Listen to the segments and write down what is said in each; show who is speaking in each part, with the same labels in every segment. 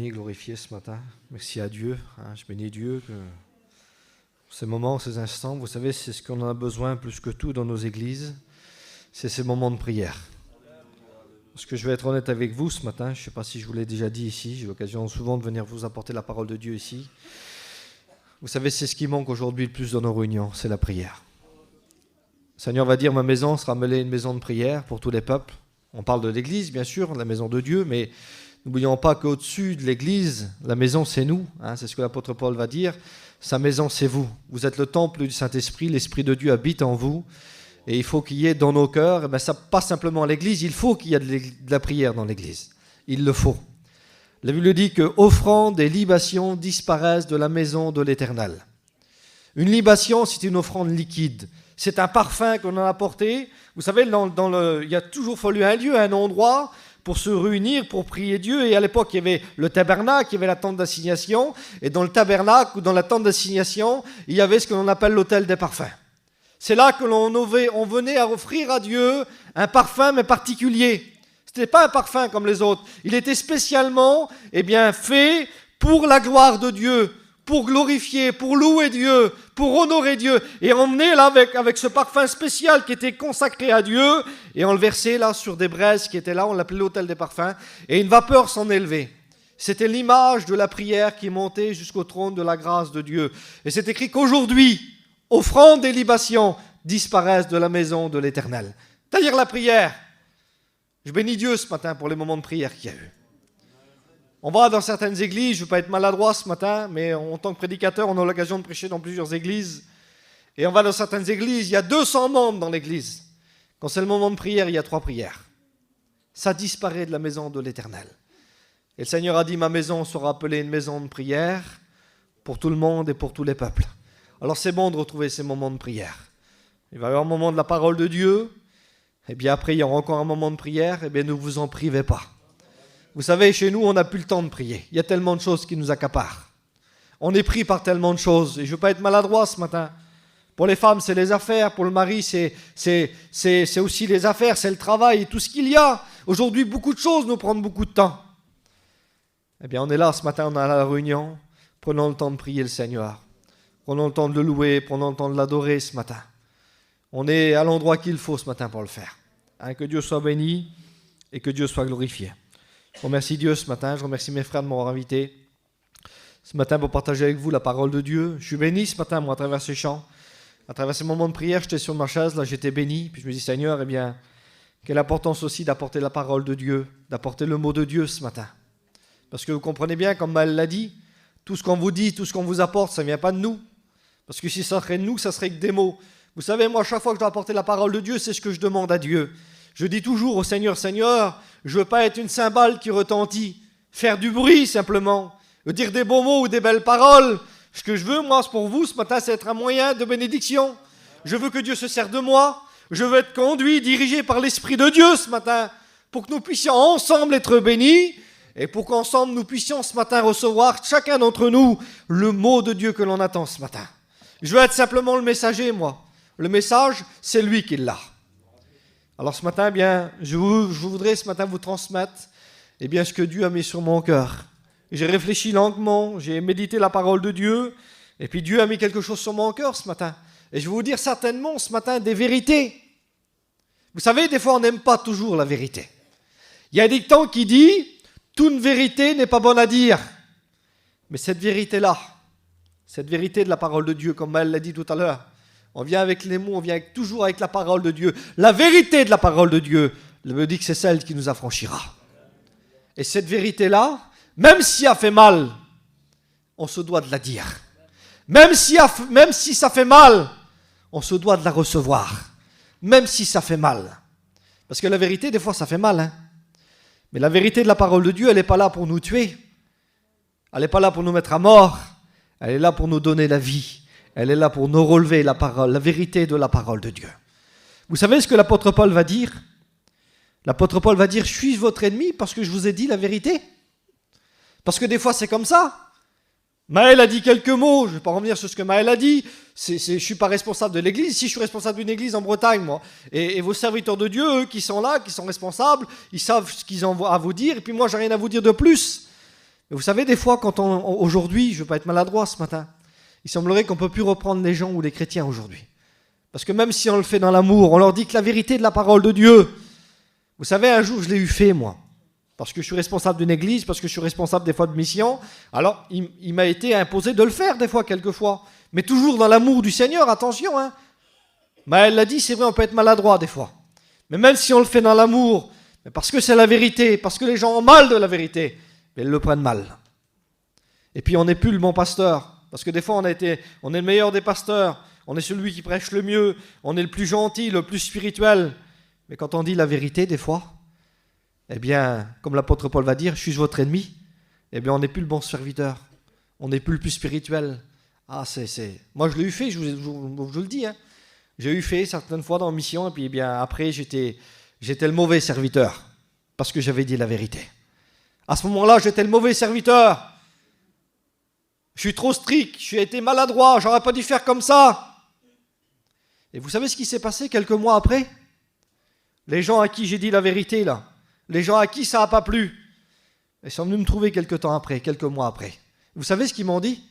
Speaker 1: béni, glorifié ce matin. Merci à Dieu. Je bénis Dieu que ces moments, ces instants, vous savez, c'est ce qu'on a besoin plus que tout dans nos églises, c'est ces moments de prière. Parce que je vais être honnête avec vous ce matin, je ne sais pas si je vous l'ai déjà dit ici, j'ai l'occasion souvent de venir vous apporter la parole de Dieu ici. Vous savez, c'est ce qui manque aujourd'hui le plus dans nos réunions, c'est la prière. Le Seigneur va dire, ma maison sera mêlée une maison de prière pour tous les peuples. On parle de l'église, bien sûr, la maison de Dieu, mais n'oublions pas qu'au-dessus de l'église, la maison, c'est nous. C'est ce que l'apôtre Paul va dire. Sa maison, c'est vous. Vous êtes le temple du Saint-Esprit, l'Esprit de Dieu habite en vous. Et il faut qu'il y ait dans nos cœurs, ça pas simplement à l'église, il faut qu'il y ait de la prière dans l'église. Il le faut. La Bible dit que offrandes et libations disparaissent de la maison de l'Éternel. Une libation, c'est une offrande liquide. C'est un parfum qu'on a apporté. Vous savez, il y a toujours fallu un lieu, un endroit pour se réunir, pour prier Dieu. Et à l'époque, il y avait le tabernacle, il y avait la tente d'assignation. Et dans le tabernacle ou dans la tente d'assignation, il y avait ce que l'on appelle l'autel des parfums. C'est là que on venait à offrir à Dieu un parfum, mais particulier. Ce n'était pas un parfum comme les autres. Il était spécialement fait pour la gloire de Dieu, pour glorifier, pour louer Dieu, pour honorer Dieu. Et on venait là avec ce parfum spécial qui était consacré à Dieu, et on le versait là sur des braises qui étaient là, on l'appelait l'autel des parfums, et une vapeur s'en élevait. C'était l'image de la prière qui montait jusqu'au trône de la grâce de Dieu. Et c'est écrit qu'aujourd'hui, offrandes et libations disparaissent de la maison de l'Éternel. C'est-à-dire la prière. Je bénis Dieu ce matin pour les moments de prière qu'il y a eu. On va dans certaines églises, je ne veux pas être maladroit ce matin, mais en tant que prédicateur, on a l'occasion de prêcher dans plusieurs églises. Et on va dans certaines églises, il y a 200 membres dans l'église. Quand c'est le moment de prière, il y a 3 prières. Ça disparaît de la maison de l'Éternel. Et le Seigneur a dit, ma maison sera appelée une maison de prière pour tout le monde et pour tous les peuples. Alors c'est bon de retrouver ces moments de prière. Il va y avoir un moment de la parole de Dieu, et bien après il y aura encore un moment de prière, et bien ne vous en privez pas. Vous savez, chez nous, on n'a plus le temps de prier. Il y a tellement de choses qui nous accaparent. On est pris par tellement de choses. Et je ne veux pas être maladroit ce matin. Pour les femmes, c'est les affaires. Pour le mari, c'est aussi les affaires, c'est le travail, tout ce qu'il y a. Aujourd'hui, beaucoup de choses nous prennent beaucoup de temps. Eh bien, on est là ce matin, on est à la réunion. Prenons le temps de prier le Seigneur. Prenons le temps de le louer, prenons le temps de l'adorer ce matin. On est à l'endroit qu'il faut ce matin pour le faire. Que Dieu soit béni et que Dieu soit glorifié. Je remercie Dieu ce matin, je remercie mes frères de m'avoir invité ce matin pour partager avec vous la parole de Dieu. Je suis béni ce matin, moi, à travers ces chants. À travers ces moments de prière, j'étais sur ma chaise, là j'étais béni. Puis je me dis, Seigneur, quelle importance aussi d'apporter la parole de Dieu, d'apporter le mot de Dieu ce matin. Parce que vous comprenez bien, comme Maël l'a dit, tout ce qu'on vous dit, tout ce qu'on vous apporte, ça ne vient pas de nous. Parce que si ça serait de nous, ça serait que des mots. Vous savez, moi, chaque fois que je dois apporter la parole de Dieu, c'est ce que je demande à Dieu. Je dis toujours au Seigneur, Seigneur, je ne veux pas être une cymbale qui retentit, faire du bruit simplement, dire des beaux mots ou des belles paroles. Ce que je veux, moi, pour vous, ce matin, c'est être un moyen de bénédiction. Je veux que Dieu se serve de moi. Je veux être conduit, dirigé par l'Esprit de Dieu ce matin, pour que nous puissions ensemble être bénis et pour qu'ensemble nous puissions ce matin recevoir, chacun d'entre nous, le mot de Dieu que l'on attend ce matin. Je veux être simplement le messager, moi. Le message, c'est lui qui l'a. Alors ce matin, je voudrais ce matin vous transmettre ce que Dieu a mis sur mon cœur. J'ai réfléchi longuement, j'ai médité la parole de Dieu, et puis Dieu a mis quelque chose sur mon cœur ce matin. Et je vais vous dire certainement ce matin des vérités. Vous savez, des fois on n'aime pas toujours la vérité. Il y a un dicton qui dit « Toute vérité n'est pas bonne à dire ». Mais cette vérité-là, cette vérité de la parole de Dieu, comme elle l'a dit tout à l'heure, on vient avec les mots, on vient toujours avec la parole de Dieu. La vérité de la parole de Dieu, je me dis que c'est celle qui nous affranchira. Et cette vérité-là, même si elle fait mal, on se doit de la dire. Même si ça fait mal, on se doit de la recevoir. Même si ça fait mal. Parce que la vérité, des fois, ça fait mal. Mais la vérité de la parole de Dieu, elle n'est pas là pour nous tuer. Elle n'est pas là pour nous mettre à mort. Elle est là pour nous donner la vie. Elle est là pour nous relever la parole, la vérité de la parole de Dieu. Vous savez ce que l'apôtre Paul va dire ? L'apôtre Paul va dire, suis-je votre ennemi parce que je vous ai dit la vérité ? Parce que des fois c'est comme ça. Maël a dit quelques mots, je ne vais pas revenir sur ce que Maël a dit, je ne suis pas responsable de l'église, si je suis responsable d'une église en Bretagne, moi. Et vos serviteurs de Dieu, eux, qui sont là, qui sont responsables, ils savent ce qu'ils ont à vous dire, et puis moi, j'ai rien à vous dire de plus. Et vous savez, des fois, aujourd'hui, je ne veux pas être maladroit ce matin, il semblerait qu'on ne peut plus reprendre les gens ou les chrétiens aujourd'hui. Parce que même si on le fait dans l'amour, on leur dit que la vérité de la parole de Dieu. Vous savez, un jour, je l'ai eu fait, moi. Parce que je suis responsable d'une église, parce que je suis responsable des fois de mission. Alors, il m'a été imposé de le faire des fois, quelquefois. Mais toujours dans l'amour du Seigneur, attention. Hein. Mais elle l'a dit, c'est vrai, on peut être maladroit des fois. Mais même si on le fait dans l'amour, mais parce que c'est la vérité, parce que les gens ont mal de la vérité, mais ils le prennent mal. Et puis on n'est plus le bon pasteur. Parce que des fois on est le meilleur des pasteurs, on est celui qui prêche le mieux, on est le plus gentil, le plus spirituel. Mais quand on dit la vérité des fois, eh bien, comme l'apôtre Paul va dire, je suis votre ennemi, eh bien on n'est plus le bon serviteur, on n'est plus le plus spirituel. Ah, Moi je l'ai eu fait, je vous le dis. Hein. J'ai eu fait certaines fois dans mission, et puis eh bien, après j'étais le mauvais serviteur, parce que j'avais dit la vérité. À ce moment-là, j'étais le mauvais serviteur. Je suis trop strict, j'ai été maladroit, j'aurais pas dû faire comme ça. Et vous savez ce qui s'est passé quelques mois après? Les gens à qui j'ai dit la vérité, là, les gens à qui ça n'a pas plu, ils sont venus me trouver quelques mois après. Vous savez ce qu'ils m'ont dit?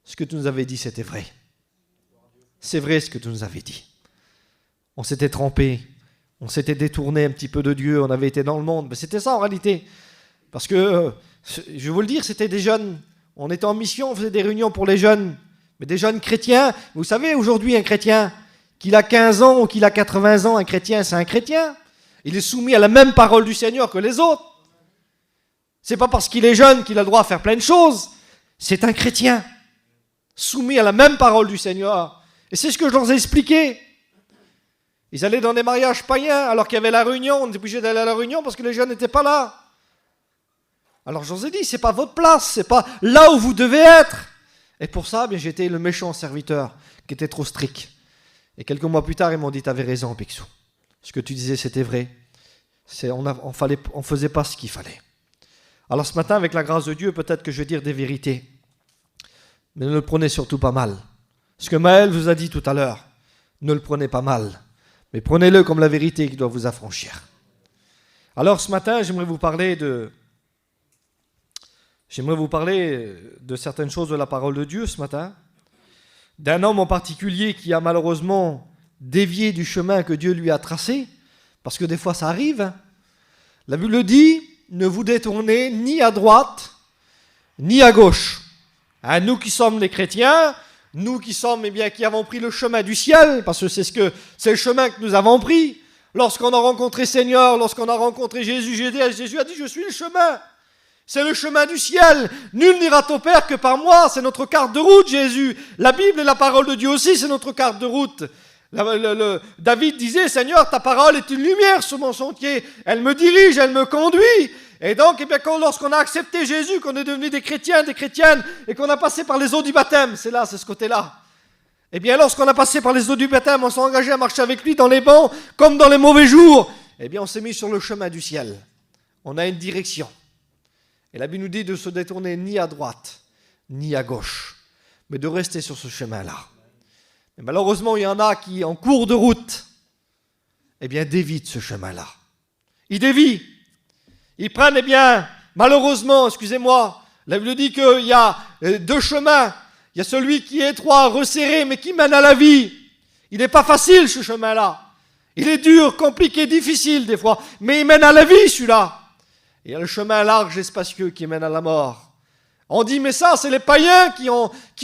Speaker 1: Ce que tu nous avais dit, c'était vrai. C'est vrai ce que tu nous avais dit. On s'était trompé, on s'était détourné un petit peu de Dieu, on avait été dans le monde. Mais c'était ça en réalité. Parce que, je vais vous le dire, c'était des jeunes. On était en mission, on faisait des réunions pour les jeunes. Mais des jeunes chrétiens. Vous savez, aujourd'hui, un chrétien, qu'il a 15 ans ou qu'il a 80 ans, un chrétien, c'est un chrétien. Il est soumis à la même parole du Seigneur que les autres. C'est pas parce qu'il est jeune qu'il a le droit à faire plein de choses. C'est un chrétien, soumis à la même parole du Seigneur. Et c'est ce que je leur ai expliqué. Ils allaient dans des mariages païens, alors qu'il y avait la réunion. On était obligé d'aller à la réunion parce que les jeunes n'étaient pas là. Alors je vous ai dit, c'est pas votre place, c'est pas là où vous devez être. Et pour ça, bien, j'étais le méchant serviteur qui était trop strict. Et quelques mois plus tard, ils m'ont dit, t'avais raison, Picsou. Ce que tu disais, c'était vrai. On faisait pas ce qu'il fallait. Alors ce matin, avec la grâce de Dieu, peut-être que je vais dire des vérités. Mais ne le prenez surtout pas mal. Ce que Maël vous a dit tout à l'heure, ne le prenez pas mal. Mais prenez-le comme la vérité qui doit vous affranchir. Alors ce matin, j'aimerais vous parler de certaines choses de la parole de Dieu ce matin, d'un homme en particulier qui a malheureusement dévié du chemin que Dieu lui a tracé, parce que des fois ça arrive. Hein. La Bible dit, ne vous détournez ni à droite, ni à gauche. Hein, nous qui sommes les chrétiens, nous qui sommes, qui avons pris le chemin du ciel, parce que c'est le chemin que nous avons pris. Lorsqu'on a rencontré Seigneur, lorsqu'on a rencontré Jésus, Jésus a dit, je suis le chemin. C'est le chemin du ciel. Nul n'ira au Père que par moi. C'est notre carte de route, Jésus. La Bible et la parole de Dieu aussi, c'est notre carte de route. David disait, Seigneur, ta parole est une lumière sur mon sentier. Elle me dirige, elle me conduit. Et donc, lorsqu'on a accepté Jésus, qu'on est devenu des chrétiens, des chrétiennes, et qu'on a passé par les eaux du baptême, c'est ce côté-là. Eh bien, lorsqu'on a passé par les eaux du baptême, on s'est engagé à marcher avec lui dans les bons comme dans les mauvais jours. Eh bien, on s'est mis sur le chemin du ciel. On a une direction. Et la Bible nous dit de se détourner ni à droite, ni à gauche, mais de rester sur ce chemin-là. Et malheureusement, il y en a qui, en cours de route, dévient ce chemin-là. Ils dévient. Ils prennent, malheureusement, excusez-moi, la Bible dit qu'il y a deux chemins. Il y a celui qui est étroit, resserré, mais qui mène à la vie. Il n'est pas facile, ce chemin-là. Il est dur, compliqué, difficile, des fois, mais il mène à la vie, celui-là. Il y a le chemin large et spacieux qui mène à la mort. On dit, mais ça, c'est les païens qui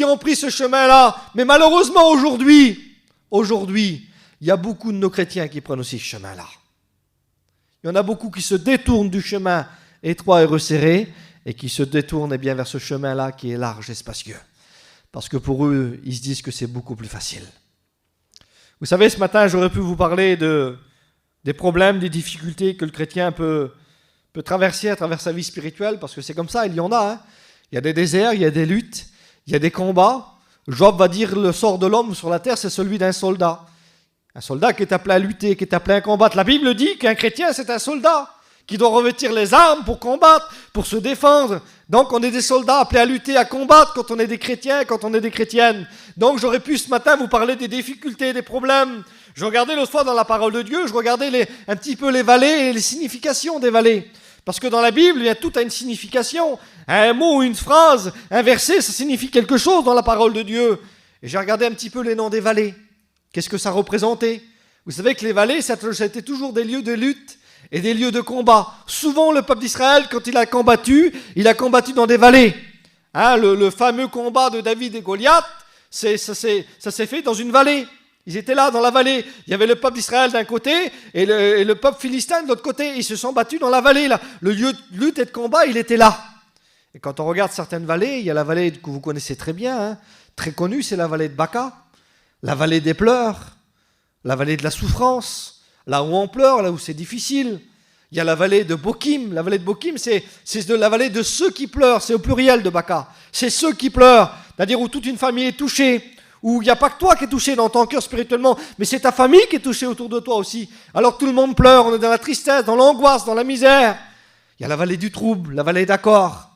Speaker 1: ont pris ce chemin-là. Mais malheureusement, aujourd'hui, il y a beaucoup de nos chrétiens qui prennent aussi ce chemin-là. Il y en a beaucoup qui se détournent du chemin étroit et resserré et qui se détournent vers ce chemin-là qui est large et spacieux. Parce que pour eux, ils se disent que c'est beaucoup plus facile. Vous savez, ce matin, j'aurais pu vous parler des problèmes, des difficultés que le chrétien peut traverser à travers sa vie spirituelle, parce que c'est comme ça, il y en a. Hein. Il y a des déserts, il y a des luttes, il y a des combats. Job va dire le sort de l'homme sur la terre, c'est celui d'un soldat. Un soldat qui est appelé à lutter, qui est appelé à combattre. La Bible dit qu'un chrétien, c'est un soldat qui doit revêtir les armes pour combattre, pour se défendre. Donc on est des soldats appelés à lutter, à combattre quand on est des chrétiens, quand on est des chrétiennes. Donc j'aurais pu ce matin vous parler des difficultés, des problèmes. Je regardais l'autre fois dans la parole de Dieu, je regardais un petit peu les vallées et les significations des vallées. Parce que dans la Bible, tout a une signification. Un mot, une phrase, un verset, ça signifie quelque chose dans la parole de Dieu. Et j'ai regardé un petit peu les noms des vallées. Qu'est-ce que ça représentait? Vous savez que les vallées, ça a été toujours des lieux de lutte et des lieux de combat. Souvent, le peuple d'Israël, quand il a combattu dans des vallées. Le fameux combat de David et Goliath, ça s'est fait dans une vallée. Ils étaient là, dans la vallée. Il y avait le peuple d'Israël d'un côté et le peuple philistin de l'autre côté. Ils se sont battus dans la vallée. Là. Le lieu de lutte et de combat, il était là. Et quand on regarde certaines vallées, il y a la vallée que vous connaissez très bien, très connue, c'est la vallée de Baca, la vallée des pleurs, la vallée de la souffrance, là où on pleure, là où c'est difficile. Il y a la vallée de Bokim. La vallée de Bokim, c'est la vallée de ceux qui pleurent. C'est au pluriel de Baca. C'est ceux qui pleurent. C'est-à-dire où toute une famille est touchée. Où il n'y a pas que toi qui es touché dans ton cœur spirituellement, mais c'est ta famille qui est touchée autour de toi aussi. Alors que tout le monde pleure, on est dans la tristesse, dans l'angoisse, dans la misère. Il y a la vallée du trouble, la vallée d'accord.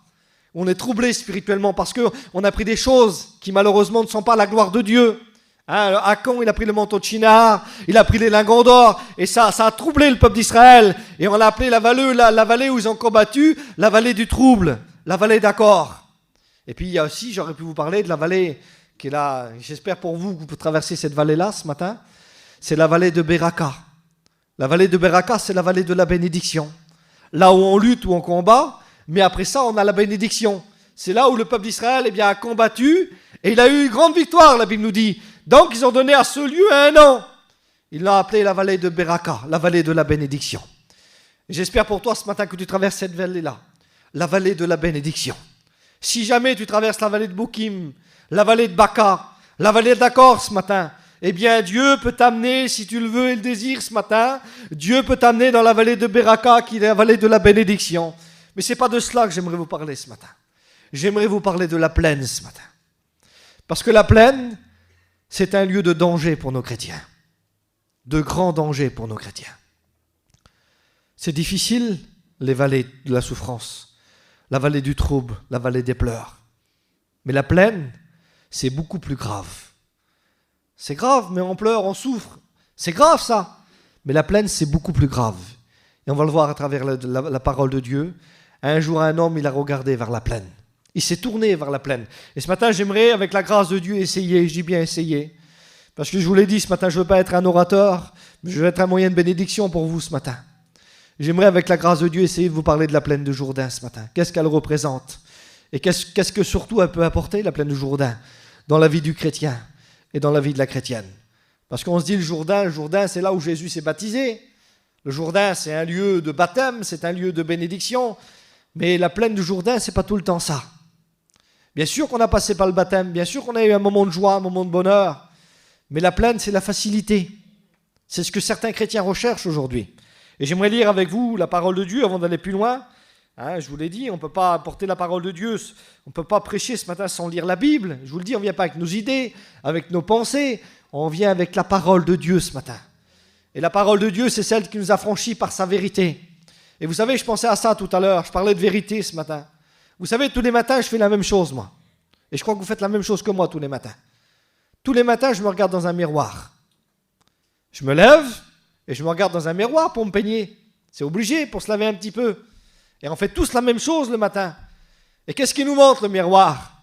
Speaker 1: On est troublé spirituellement parce qu'on a pris des choses qui malheureusement ne sont pas la gloire de Dieu. Acon, il a pris le manteau de Shinar, il a pris les lingots d'or, et ça a troublé le peuple d'Israël. Et on l'a appelé la vallée où ils ont combattu, la vallée du trouble, la vallée d'accord. Et puis il y a aussi, j'aurais pu vous parler de la vallée qui est là, j'espère pour vous que vous traversez cette vallée-là ce matin, c'est la vallée de Beraka. La vallée de Beraka, c'est la vallée de la bénédiction. Là où on lutte, où on combat, mais après ça, on a la bénédiction. C'est là où le peuple d'Israël a combattu, et il a eu une grande victoire, la Bible nous dit. Donc, ils ont donné à ce lieu un nom. Ils l'ont appelé la vallée de Beraka, la vallée de la bénédiction. Et j'espère pour toi ce matin que tu traverses cette vallée-là, la vallée de la bénédiction. Si jamais tu traverses la vallée de Bokim, la vallée de Baca, la vallée d'Accord ce matin, eh bien Dieu peut t'amener, si tu le veux et le désires ce matin, Dieu peut t'amener dans la vallée de Beraka, qui est la vallée de la bénédiction. Mais ce n'est pas de cela que j'aimerais vous parler ce matin. J'aimerais vous parler de la plaine ce matin. Parce que la plaine, c'est un lieu de danger pour nos chrétiens. De grand danger pour nos chrétiens. C'est difficile, les vallées de la souffrance, la vallée du trouble, la vallée des pleurs. Mais la plaine, c'est beaucoup plus grave. C'est grave, mais on pleure, on souffre. C'est grave ça. Mais la plaine, c'est beaucoup plus grave. Et on va le voir à travers la parole de Dieu. Un jour, un homme, il a regardé vers la plaine. Il s'est tourné vers la plaine. Et ce matin, j'aimerais, avec la grâce de Dieu, essayer. Je dis bien essayer. Parce que je vous l'ai dit, ce matin, je ne veux pas être un orateur, mais je veux être un moyen de bénédiction pour vous ce matin. J'aimerais, avec la grâce de Dieu, essayer de vous parler de la plaine de Jourdain ce matin. Qu'est-ce qu'elle représente? Et qu'est-ce que surtout elle peut apporter, la plaine de Jourdain, dans la vie du chrétien et dans la vie de la chrétienne? Parce qu'on se dit le Jourdain, c'est là où Jésus s'est baptisé. Le Jourdain, c'est un lieu de baptême, c'est un lieu de bénédiction. Mais la plaine du Jourdain, c'est pas tout le temps ça. Bien sûr qu'on a passé par le baptême, bien sûr qu'on a eu un moment de joie, un moment de bonheur. Mais la plaine, c'est la facilité. C'est ce que certains chrétiens recherchent aujourd'hui. Et j'aimerais lire avec vous la parole de Dieu avant d'aller plus loin. Je vous l'ai dit, on ne peut pas apporter la parole de Dieu, on ne peut pas prêcher ce matin sans lire la Bible. Je vous le dis, on ne vient pas avec nos idées, avec nos pensées, on vient avec la parole de Dieu ce matin. Et la parole de Dieu, c'est celle qui nous a franchis par sa vérité. Et vous savez, je pensais à ça tout à l'heure, je parlais de vérité ce matin. Vous savez, tous les matins, je fais la même chose, moi. Et je crois que vous faites la même chose que moi tous les matins. Tous les matins, je me regarde dans un miroir. Je me lève et je me regarde dans un miroir pour me peigner. C'est obligé pour se laver un petit peu. Et on fait tous la même chose le matin. Et qu'est-ce qu'il nous montre, le miroir?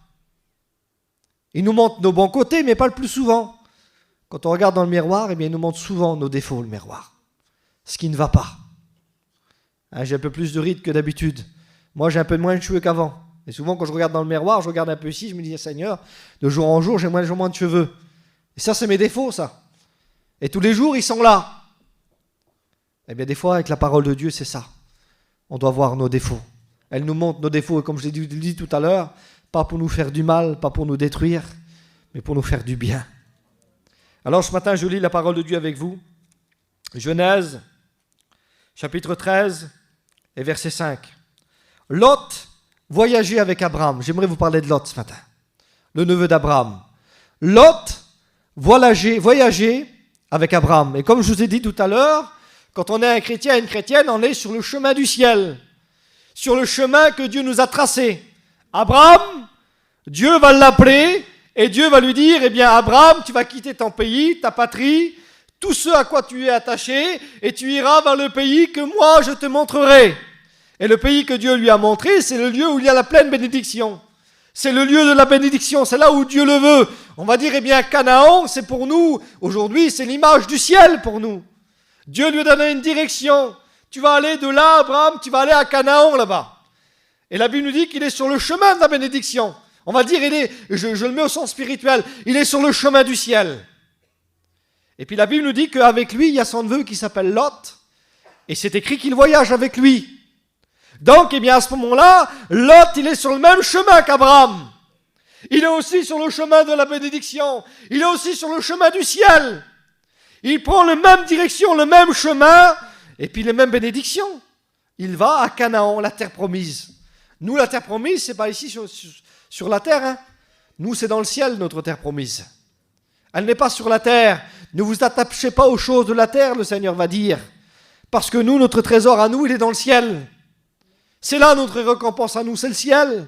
Speaker 1: Il nous montre nos bons côtés, mais pas le plus souvent. Quand on regarde dans le miroir, eh bien, il nous montre souvent nos défauts, le miroir. Ce qui ne va pas. J'ai un peu plus de rides que d'habitude. Moi, j'ai un peu moins de cheveux qu'avant. Et souvent, quand je regarde dans le miroir, je regarde un peu ici, je me dis, Seigneur, de jour en jour, j'ai moins de cheveux. Et ça, c'est mes défauts, ça. Et tous les jours, ils sont là. Eh bien, des fois, avec la parole de Dieu, c'est ça. On doit voir nos défauts. Elle nous montre nos défauts, et comme je l'ai dit tout à l'heure, pas pour nous faire du mal, pas pour nous détruire, mais pour nous faire du bien. Alors, ce matin, je lis la parole de Dieu avec vous. Genèse, chapitre 13, et verset 5. Lot voyageait avec Abraham. J'aimerais vous parler de Lot ce matin, le neveu d'Abraham. Lot voyageait avec Abraham. Et comme je vous ai dit tout à l'heure, quand on est un chrétien et une chrétienne, on est sur le chemin du ciel, sur le chemin que Dieu nous a tracé. Abraham, Dieu va l'appeler et Dieu va lui dire, eh bien Abraham, tu vas quitter ton pays, ta patrie, tout ce à quoi tu es attaché, et tu iras vers le pays que moi je te montrerai. Et le pays que Dieu lui a montré, c'est le lieu où il y a la pleine bénédiction. C'est le lieu de la bénédiction, c'est là où Dieu le veut. On va dire, eh bien, Canaan, c'est pour nous, aujourd'hui, c'est l'image du ciel pour nous. Dieu lui a donné une direction. Tu vas aller de là, Abraham, tu vas aller à Canaan, là-bas. Et la Bible nous dit qu'il est sur le chemin de la bénédiction. On va dire, je le mets au sens spirituel, il est sur le chemin du ciel. Et puis la Bible nous dit qu'avec lui, il y a son neveu qui s'appelle Lot. Et c'est écrit qu'il voyage avec lui. Donc, eh bien, à ce moment-là, Lot, il est sur le même chemin qu'Abraham. Il est aussi sur le chemin de la bénédiction. Il est aussi sur le chemin du ciel. Il prend la même direction, le même chemin, et puis les mêmes bénédictions. Il va à Canaan, la terre promise. Nous, la terre promise, c'est pas ici sur la terre. Hein. Nous, c'est dans le ciel, notre terre promise. Elle n'est pas sur la terre. Ne vous attachez pas aux choses de la terre, le Seigneur va dire. Parce que nous, notre trésor à nous, il est dans le ciel. C'est là notre récompense à nous, c'est le ciel.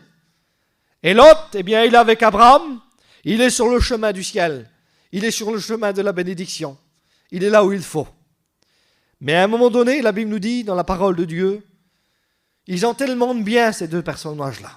Speaker 1: Et Lot, eh bien, il est avec Abraham, il est sur le chemin du ciel. Il est sur le chemin de la bénédiction. Il est là où il faut. Mais à un moment donné, la Bible nous dit, dans la parole de Dieu, ils ont tellement de bien, ces deux personnages-là.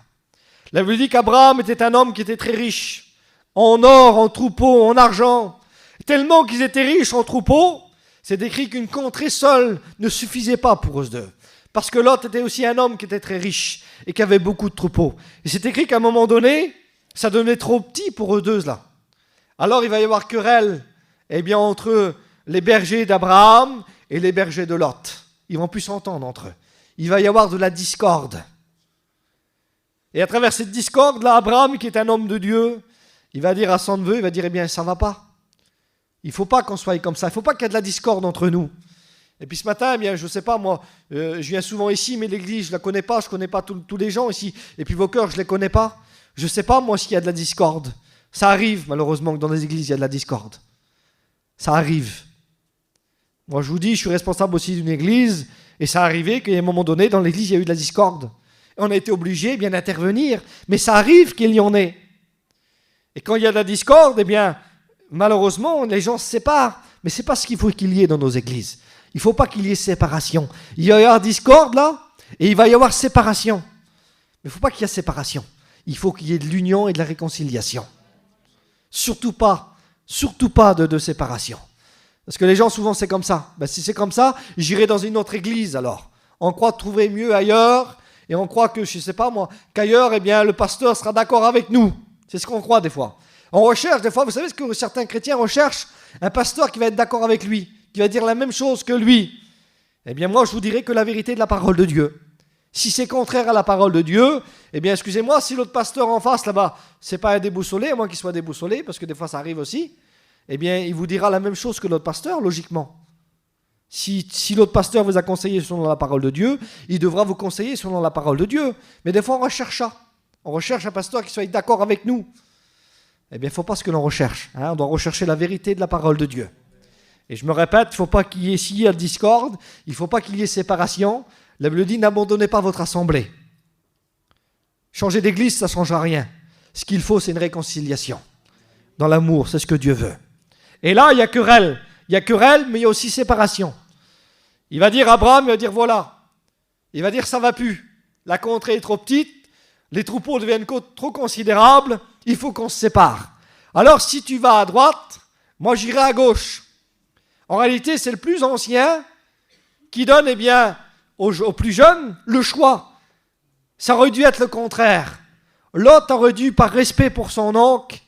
Speaker 1: La Bible dit qu'Abraham était un homme qui était très riche, en or, en troupeaux, en argent. Tellement qu'ils étaient riches en troupeaux, c'est écrit qu'une contrée seule ne suffisait pas pour eux deux. Parce que Lot était aussi un homme qui était très riche et qui avait beaucoup de troupeaux. Et c'est écrit qu'à un moment donné, ça devenait trop petit pour eux deux là. Alors il va y avoir querelle entre les bergers d'Abraham et les bergers de Lot. Ils vont plus s'entendre entre eux. Il va y avoir de la discorde. Et à travers cette discorde-là, Abraham, qui est un homme de Dieu, il va dire à son neveu, il va dire, eh bien, ça ne va pas. Il ne faut pas qu'on soit comme ça. Il ne faut pas qu'il y ait de la discorde entre nous. Et puis ce matin, eh bien, je ne sais pas, moi, je viens souvent ici, mais l'église, je ne la connais pas, je ne connais pas tous les gens ici. Et puis vos cœurs, je ne les connais pas. Je ne sais pas, moi, s'il y a de la discorde. Ça arrive, malheureusement, que dans les églises, il y a de la discorde. Ça arrive. Moi, je vous dis, je suis responsable aussi d'une église, et ça arrivait qu'à un moment donné, dans l'église, il y a eu de la discorde. Et on a été obligé, bien, d'intervenir. Mais ça arrive qu'il y en ait. Et quand il y a de la discorde, eh bien, malheureusement, les gens se séparent. Mais ce n'est pas ce qu'il faut qu'il y ait dans nos églises. Il ne faut pas qu'il y ait séparation. Il va y avoir discorde là, et il va y avoir séparation. Mais il ne faut pas qu'il y ait séparation. Il faut qu'il y ait de l'union et de la réconciliation. Surtout pas de séparation. Parce que les gens, souvent, c'est comme ça. Ben, si c'est comme ça, j'irai dans une autre église alors. On croit trouver mieux ailleurs, et on croit que, je ne sais pas moi, qu'ailleurs, eh bien, le pasteur sera d'accord avec nous. C'est ce qu'on croit des fois. On recherche des fois, vous savez ce que certains chrétiens recherchent? Un pasteur qui va être d'accord avec lui, qui va dire la même chose que lui. Eh bien, moi, je vous dirais que la vérité de la parole de Dieu. Si c'est contraire à la parole de Dieu, eh bien, excusez-moi, si l'autre pasteur en face, là-bas, c'est pas un déboussolé, à moins qu'il soit déboussolé, parce que des fois, ça arrive aussi, eh bien, il vous dira la même chose que l'autre pasteur, logiquement. Si l'autre pasteur vous a conseillé selon la parole de Dieu, il devra vous conseiller selon la parole de Dieu. Mais des fois, on recherche ça. On recherche un pasteur qui soit d'accord avec nous. Eh bien, il ne faut pas ce que l'on recherche. Hein. On doit rechercher la vérité de la parole de Dieu. Et je me répète, il ne faut pas qu'il y ait, s'il y a discorde, il ne faut pas qu'il y ait séparation. La Bible dit, n'abandonnez pas votre assemblée. Changer d'église, ça ne changera rien. Ce qu'il faut, c'est une réconciliation. Dans l'amour, c'est ce que Dieu veut. Et là, il y a querelle. Il y a querelle, mais il y a aussi séparation. Il va dire, Abraham, il va dire, voilà. Il va dire, ça ne va plus. La contrée est trop petite, les troupeaux deviennent trop considérables, il faut qu'on se sépare. Alors, si tu vas à droite, moi j'irai à gauche. En réalité, c'est le plus ancien qui donne, eh bien, aux plus jeunes le choix. Ça aurait dû être le contraire. Lot aurait dû, par respect pour son oncle,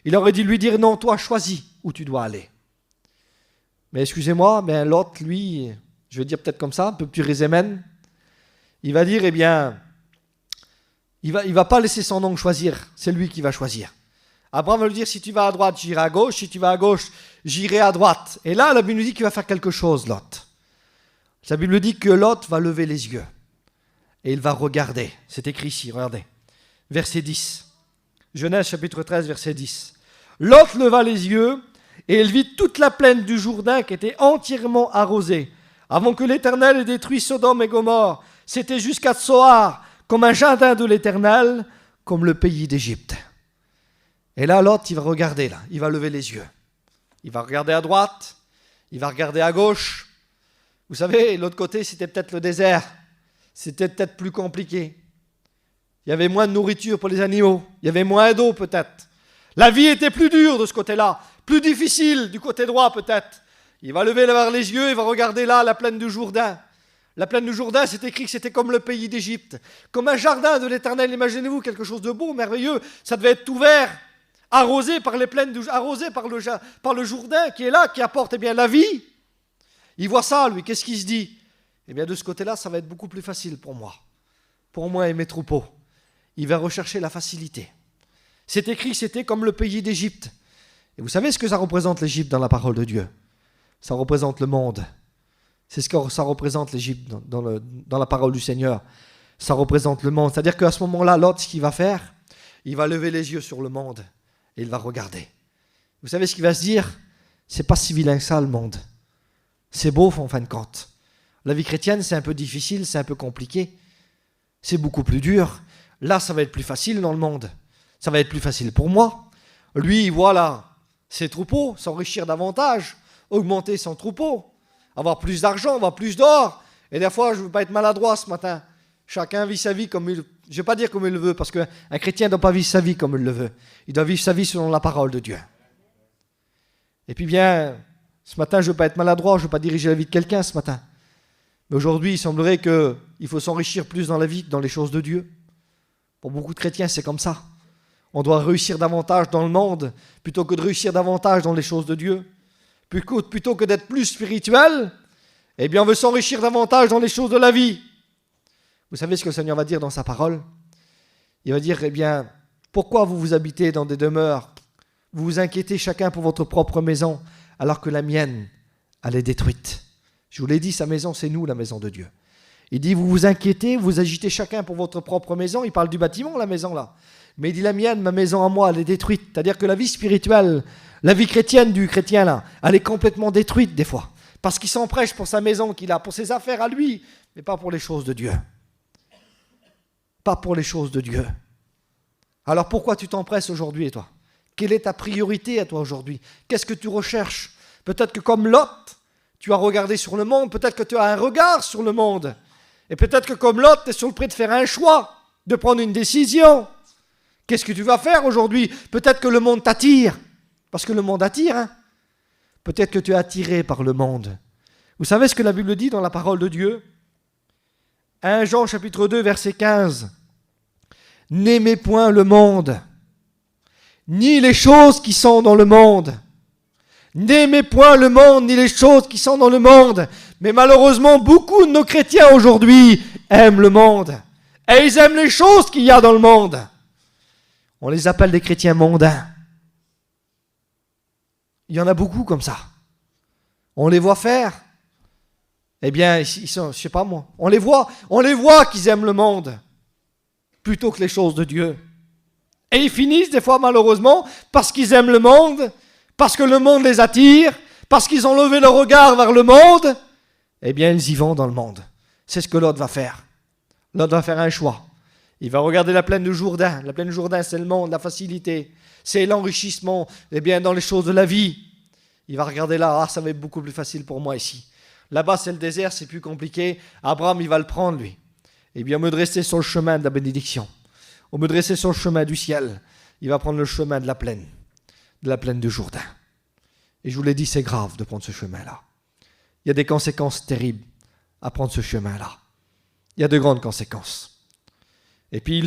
Speaker 1: il aurait dû lui dire, non, toi, choisis où tu dois aller. Mais excusez-moi, mais Lot, lui, je vais dire peut-être comme ça, un peu plus résémène, il va dire, eh bien, il va pas laisser son oncle choisir, c'est lui qui va choisir. Abraham va lui dire, si tu vas à droite, j'irai à gauche, si tu vas à gauche, j'irai à droite. Et là, la Bible nous dit qu'il va faire quelque chose, Lot. La Bible dit que Lot va lever les yeux et il va regarder. C'est écrit ici, regardez. Verset 10. Genèse chapitre 13, verset 10. Lot leva les yeux et il vit toute la plaine du Jourdain qui était entièrement arrosée. Avant que l'Éternel ait détruit Sodome et Gomorrhe, c'était jusqu'à Tsoar, comme un jardin de l'Éternel, comme le pays d'Égypte. Et là, Lot, il va regarder, là. Il va lever les yeux. Il va regarder à droite, il va regarder à gauche. Vous savez, l'autre côté, c'était peut-être le désert. c'était peut-être plus compliqué. Il y avait moins de nourriture pour les animaux. Il y avait moins d'eau peut-être. La vie était plus dure de ce côté-là, plus difficile du côté droit peut-être. Il va lever les yeux, il va regarder là la plaine du Jourdain. La plaine du Jourdain, c'est écrit que c'était comme le pays d'Égypte, comme un jardin de l'Éternel. Imaginez-vous quelque chose de beau, merveilleux. Ça devait être tout vert, arrosé par les plaines, arrosé par le Jourdain qui est là, qui apporte eh bien la vie. Il voit ça, lui. Qu'est-ce qu'il se dit? Eh bien, de ce côté-là, ça va être beaucoup plus facile pour moi et mes troupeaux. Il va rechercher la facilité. C'est écrit que c'était comme le pays d'Égypte. Et vous savez ce que ça représente l'Égypte dans la parole de Dieu? Ça représente le monde. C'est ce que ça représente l'Égypte dans la parole du Seigneur. Ça représente le monde. C'est-à-dire qu'à ce moment-là, Lot, ce qu'il va faire, il va lever les yeux sur le monde et il va regarder. Vous savez ce qu'il va se dire? C'est pas si vilain que ça, le monde. C'est beau, en fin de compte. La vie chrétienne, c'est un peu difficile, c'est un peu compliqué. C'est beaucoup plus dur. Là, ça va être plus facile dans le monde. Ça va être plus facile pour moi. Lui, il voit là ses troupeaux, s'enrichir davantage, augmenter son troupeau, avoir plus d'argent, avoir plus d'or. Et des fois, je ne veux pas être maladroit ce matin. Chacun vit sa vie comme il... Je ne vais pas dire comme il le veut, parce qu'un chrétien ne doit pas vivre sa vie comme il le veut. Il doit vivre sa vie selon la parole de Dieu. Et puis bien, ce matin, je ne veux pas être maladroit, je ne veux pas diriger la vie de quelqu'un ce matin. Mais aujourd'hui, il semblerait qu'il faut s'enrichir plus dans la vie que dans les choses de Dieu. Pour beaucoup de chrétiens, c'est comme ça. On doit réussir davantage dans le monde plutôt que de réussir davantage dans les choses de Dieu. Plutôt que d'être plus spirituel, eh bien on veut s'enrichir davantage dans les choses de la vie. Vous savez ce que le Seigneur va dire dans sa parole? Il va dire, eh bien, pourquoi vous habitez dans des demeures? Vous vous inquiétez chacun pour votre propre maison, alors que la mienne, elle est détruite. Je vous l'ai dit, sa maison, c'est nous, la maison de Dieu. Il dit, vous vous inquiétez, vous agitez chacun pour votre propre maison. Il parle du bâtiment, la maison, là. Mais il dit, la mienne, ma maison à moi, elle est détruite. C'est-à-dire que la vie spirituelle, la vie chrétienne du chrétien, là, elle est complètement détruite des fois. Parce qu'il s'emprêche pour sa maison qu'il a, pour ses affaires à lui, mais pas pour les choses de Dieu. Pas pour les choses de Dieu. Alors pourquoi tu t'empresses aujourd'hui, toi? Quelle est ta priorité à toi aujourd'hui? Qu'est-ce que tu recherches? Peut-être que comme Lot, tu as regardé sur le monde, peut-être que tu as un regard sur le monde. Et peut-être que comme Lot, tu es sur le prix de faire un choix, de prendre une décision. Qu'est-ce que tu vas faire aujourd'hui? Peut-être que le monde t'attire. Parce que le monde attire. Hein? Peut-être que tu es attiré par le monde. Vous savez ce que la Bible dit dans la parole de Dieu? 1 Jean chapitre 2 verset 15. N'aimez point le monde, ni les choses qui sont dans le monde. N'aimez point le monde, ni les choses qui sont dans le monde. Mais malheureusement, beaucoup de nos chrétiens aujourd'hui aiment le monde. Et ils aiment les choses qu'il y a dans le monde. On les appelle des chrétiens mondains. Il y en a beaucoup comme ça. On les voit faire. Eh bien, ils sont, je sais pas moi, on les voit qu'ils aiment le monde plutôt que les choses de Dieu. Et ils finissent des fois malheureusement parce qu'ils aiment le monde, parce que le monde les attire, parce qu'ils ont levé le regard vers le monde, eh bien ils y vont dans le monde. C'est ce que Lot va faire. Lot va faire un choix. Il va regarder la plaine du Jourdain. La plaine du Jourdain, c'est le monde, la facilité, c'est l'enrichissement, eh bien dans les choses de la vie. Il va regarder là, ça va être beaucoup plus facile pour moi ici. Là-bas, c'est le désert, c'est plus compliqué. Abraham, il va le prendre, lui. Eh bien, au lieu de rester sur le chemin de la bénédiction, au lieu de rester sur le chemin du ciel, il va prendre le chemin de la plaine du Jourdain. Et je vous l'ai dit, c'est grave de prendre ce chemin-là. Il y a des conséquences terribles à prendre ce chemin-là. Il y a de grandes conséquences. Et puis,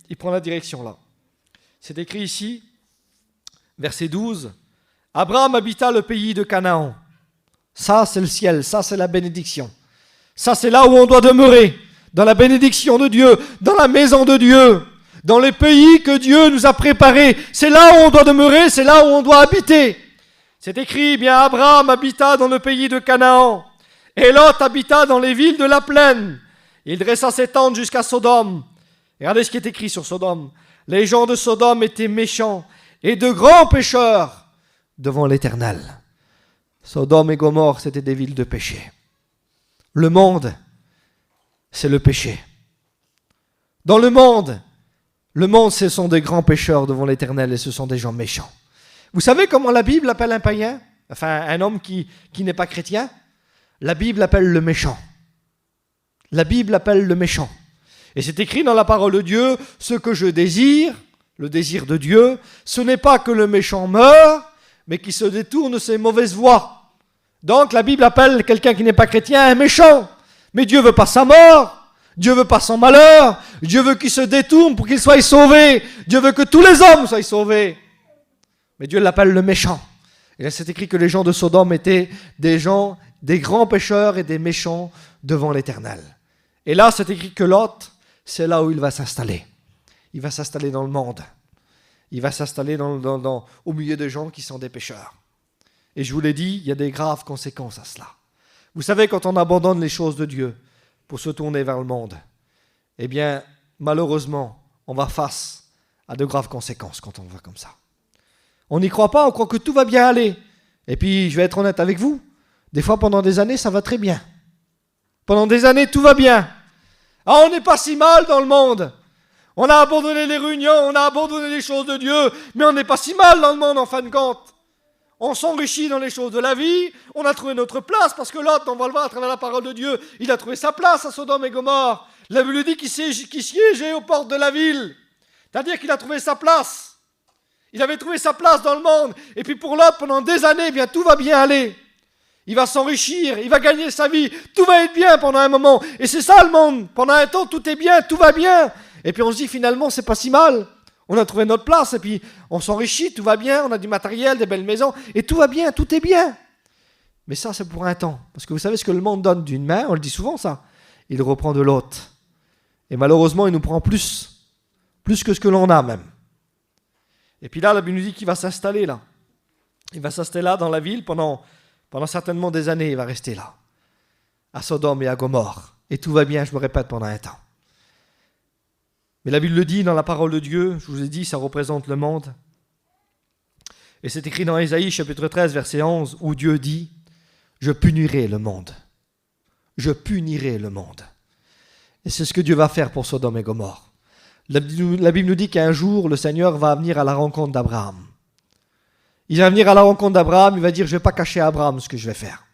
Speaker 1: il prend la direction là. C'est écrit ici, verset 12, « Abraham habita le pays de Canaan. » Ça, c'est le ciel, ça, c'est la bénédiction. Ça, c'est là où on doit demeurer, dans la bénédiction de Dieu, dans la maison de Dieu, dans les pays que Dieu nous a préparés. C'est là où on doit demeurer, c'est là où on doit habiter. C'est écrit, eh bien, Abraham habita dans le pays de Canaan, et Lot habita dans les villes de la plaine. Il dressa ses tentes jusqu'à Sodome. Et regardez ce qui est écrit sur Sodome. Les gens de Sodome étaient méchants et de grands pécheurs devant l'Éternel. Sodome et Gomorrhe, c'était des villes de péché. Le monde, c'est le péché. Dans le monde, ce sont des grands pécheurs devant l'Éternel et ce sont des gens méchants. Vous savez comment la Bible appelle un païen? Enfin, un homme qui n'est pas chrétien? La Bible l'appelle le méchant. la Bible appelle le méchant. Et c'est écrit dans la parole de Dieu, ce que je désire, le désir de Dieu, ce n'est pas que le méchant meure, mais qu'il se détourne de ses mauvaises voies. Donc la Bible appelle quelqu'un qui n'est pas chrétien un méchant. Mais Dieu veut pas sa mort, Dieu veut pas son malheur, Dieu veut qu'il se détourne pour qu'il soit sauvé. Dieu veut que tous les hommes soient sauvés. Mais Dieu l'appelle le méchant. Et là c'est écrit que les gens de Sodome étaient des gens, des grands pécheurs et des méchants devant l'Éternel. Et là c'est écrit que Lot, c'est là où il va s'installer. Il va s'installer dans le monde. Il va s'installer au milieu de gens qui sont des pécheurs. Et je vous l'ai dit, il y a des graves conséquences à cela. Vous savez, quand on abandonne les choses de Dieu pour se tourner vers le monde, eh bien, malheureusement, on va face à de graves conséquences quand on va comme ça. On n'y croit pas, on croit que tout va bien aller. Et puis, je vais être honnête avec vous, des fois, pendant des années, ça va très bien. Pendant des années, tout va bien. Ah, on n'est pas si mal dans le monde. On a abandonné les réunions, on a abandonné les choses de Dieu, mais on n'est pas si mal dans le monde en fin de compte. On s'enrichit dans les choses de la vie, on a trouvé notre place, parce que Lot, on va le voir à travers la parole de Dieu, il a trouvé sa place à Sodome et Gomorrhe. La Bible dit qu'il siégeait aux portes de la ville. C'est-à-dire qu'il a trouvé sa place. Il avait trouvé sa place dans le monde. Et puis pour Lot, pendant des années, eh bien, tout va bien aller. Il va s'enrichir, il va gagner sa vie, tout va être bien pendant un moment. Et c'est ça le monde. Pendant un temps, tout est bien, tout va bien. Et puis on se dit finalement, c'est pas si mal. On a trouvé notre place et puis on s'enrichit, tout va bien, on a du matériel, des belles maisons, et tout va bien, tout est bien. Mais ça, c'est pour un temps. Parce que vous savez ce que le monde donne d'une main, on le dit souvent ça, il reprend de l'autre. Et malheureusement, il nous prend plus que ce que l'on a même. Et puis là, la Bible nous dit qu'il va s'installer là. Il va s'installer là dans la ville pendant certainement des années, il va rester là. À Sodome et à Gomorrhe. Et tout va bien, je me répète, pendant un temps. Mais la Bible le dit dans la parole de Dieu, je vous ai dit, ça représente le monde. Et c'est écrit dans Ésaïe chapitre 13, verset 11, où Dieu dit, « Je punirai le monde. Je punirai le monde. » Et c'est ce que Dieu va faire pour Sodome et Gomorrhe. La Bible nous dit qu'un jour, le Seigneur va venir à la rencontre d'Abraham. Il va venir à la rencontre d'Abraham, il va dire, je ne vais pas cacher à Abraham ce que je vais faire.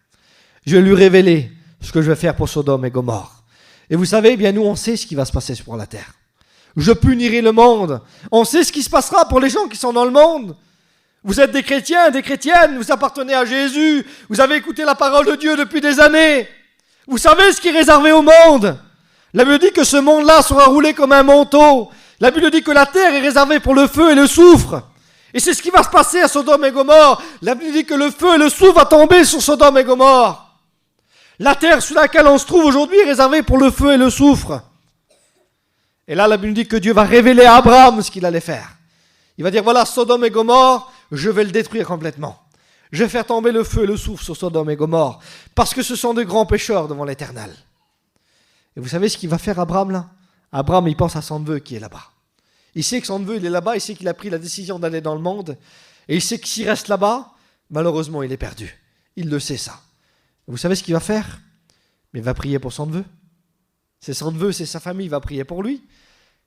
Speaker 1: Je vais lui révéler ce que je vais faire pour Sodome et Gomorrhe. Et vous savez, eh bien nous, on sait ce qui va se passer sur la terre. Je punirai le monde. On sait ce qui se passera pour les gens qui sont dans le monde. Vous êtes des chrétiens, des chrétiennes, vous appartenez à Jésus, vous avez écouté la parole de Dieu depuis des années. Vous savez ce qui est réservé au monde. La Bible dit que ce monde-là sera roulé comme un manteau. La Bible dit que la terre est réservée pour le feu et le soufre. Et c'est ce qui va se passer à Sodome et Gomorrhe. La Bible dit que le feu et le soufre va tomber sur Sodome et Gomorrhe. La terre sur laquelle on se trouve aujourd'hui est réservée pour le feu et le soufre. Et là, la Bible dit que Dieu va révéler à Abraham ce qu'il allait faire. Il va dire, voilà, Sodome et Gomorrhe, je vais le détruire complètement. Je vais faire tomber le feu et le soufre sur Sodome et Gomorrhe, parce que ce sont de grands pécheurs devant l'Éternel. Et vous savez ce qu'il va faire Abraham là? Abraham, il pense à son neveu qui est là-bas. Il sait que son neveu, il est là-bas, il sait qu'il a pris la décision d'aller dans le monde, et il sait que s'il reste là-bas, malheureusement, il est perdu. Il le sait ça. Et vous savez ce qu'il va faire? Mais il va prier pour son neveu. C'est son neveu, c'est sa famille, il va prier pour lui.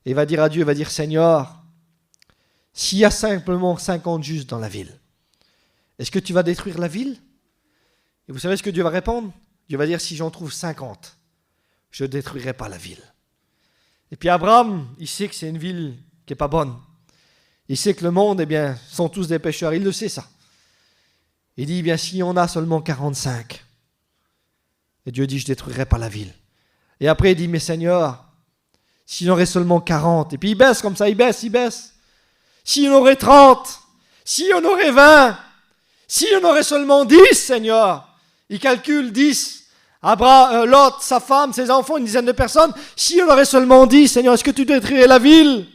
Speaker 1: Et il va dire à Dieu, il va dire, Seigneur, s'il y a simplement 50 justes dans la ville, est-ce que tu vas détruire la ville? Et vous savez ce que Dieu va répondre? Dieu va dire, si j'en trouve 50, je ne détruirai pas la ville. Et puis Abraham, il sait que c'est une ville qui n'est pas bonne. Il sait que le monde, eh bien, sont tous des pécheurs, il le sait ça. Il dit, eh bien, s'il y en a seulement 45, et Dieu dit, je ne détruirai pas la ville. Et après, il dit, mais Seigneur, s'il y en aurait seulement 40, et puis il baisse comme ça, il baisse. S'il y en aurait 30, s'il y en aurait 20, s'il y en aurait seulement 10, Seigneur, il calcule 10. Lot, sa femme, ses enfants, une dizaine de personnes, s'il y en aurait seulement 10, Seigneur, est-ce que tu détruirais la ville?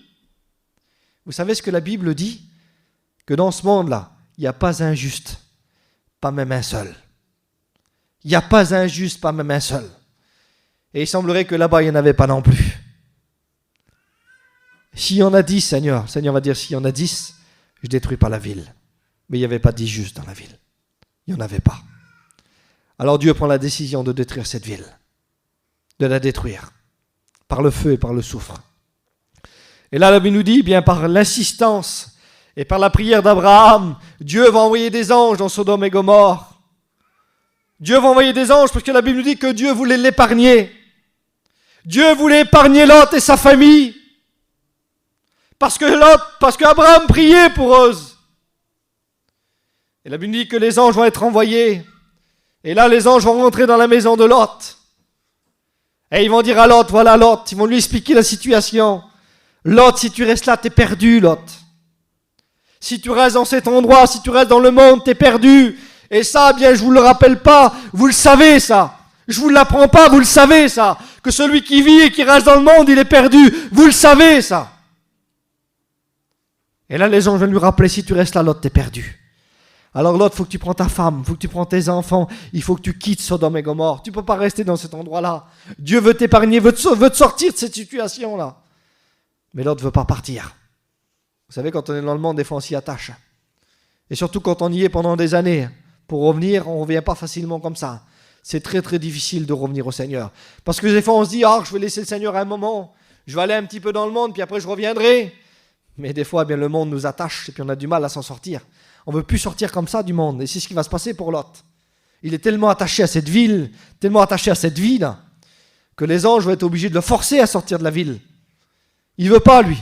Speaker 1: Vous savez ce que la Bible dit? Que dans ce monde-là, il n'y a pas un juste, pas même un seul. Il n'y a pas un juste, pas même un seul. Et il semblerait que là-bas, il n'y en avait pas non plus. S'il y en a 10, Seigneur va dire, s'il y en a 10, je ne détruis pas la ville. Mais il n'y avait pas 10 justes dans la ville. Il n'y en avait pas. Alors Dieu prend la décision de détruire cette ville. De la détruire. Par le feu et par le soufre. Et là, la Bible nous dit, bien par l'insistance et par la prière d'Abraham, Dieu va envoyer des anges dans Sodome et Gomorrhe. Dieu va envoyer des anges parce que la Bible nous dit que Dieu voulait l'épargner. Dieu voulait épargner Lot et sa famille. Parce qu'Abraham priait pour eux. Et la Bible dit que les anges vont être envoyés. Et là, les anges vont rentrer dans la maison de Lot. Et ils vont dire à Lot, voilà Lot, ils vont lui expliquer la situation. Lot, si tu restes là, t'es perdu, Lot. Si tu restes dans cet endroit, si tu restes dans le monde, t'es perdu. Et ça, bien, je vous le rappelle pas, vous le savez ça. Je vous l'apprends pas, vous le savez ça. Que celui qui vit et qui reste dans le monde, il est perdu. Vous le savez ça. Et là, les anges viennent lui rappeler, si tu restes là, Lot, t'es perdu. Alors Lot, il faut que tu prends ta femme, il faut que tu prends tes enfants, il faut que tu quittes Sodome et Gomorrhe. Tu ne peux pas rester dans cet endroit-là. Dieu veut t'épargner, veut te sortir de cette situation-là. Mais Lot ne veut pas partir. Vous savez, quand on est dans le monde, des fois on s'y attache. Et surtout quand on y est pendant des années. Pour revenir, on ne revient pas facilement comme ça. C'est très très difficile de revenir au Seigneur. Parce que des fois on se dit, je vais laisser le Seigneur un moment, je vais aller un petit peu dans le monde, puis après je reviendrai. Mais des fois, le monde nous attache et puis on a du mal à s'en sortir. On ne veut plus sortir comme ça du monde. Et c'est ce qui va se passer pour Lot. Il est tellement attaché à cette ville, tellement attaché à cette vie-là, que les anges vont être obligés de le forcer à sortir de la ville. Il ne veut pas, lui.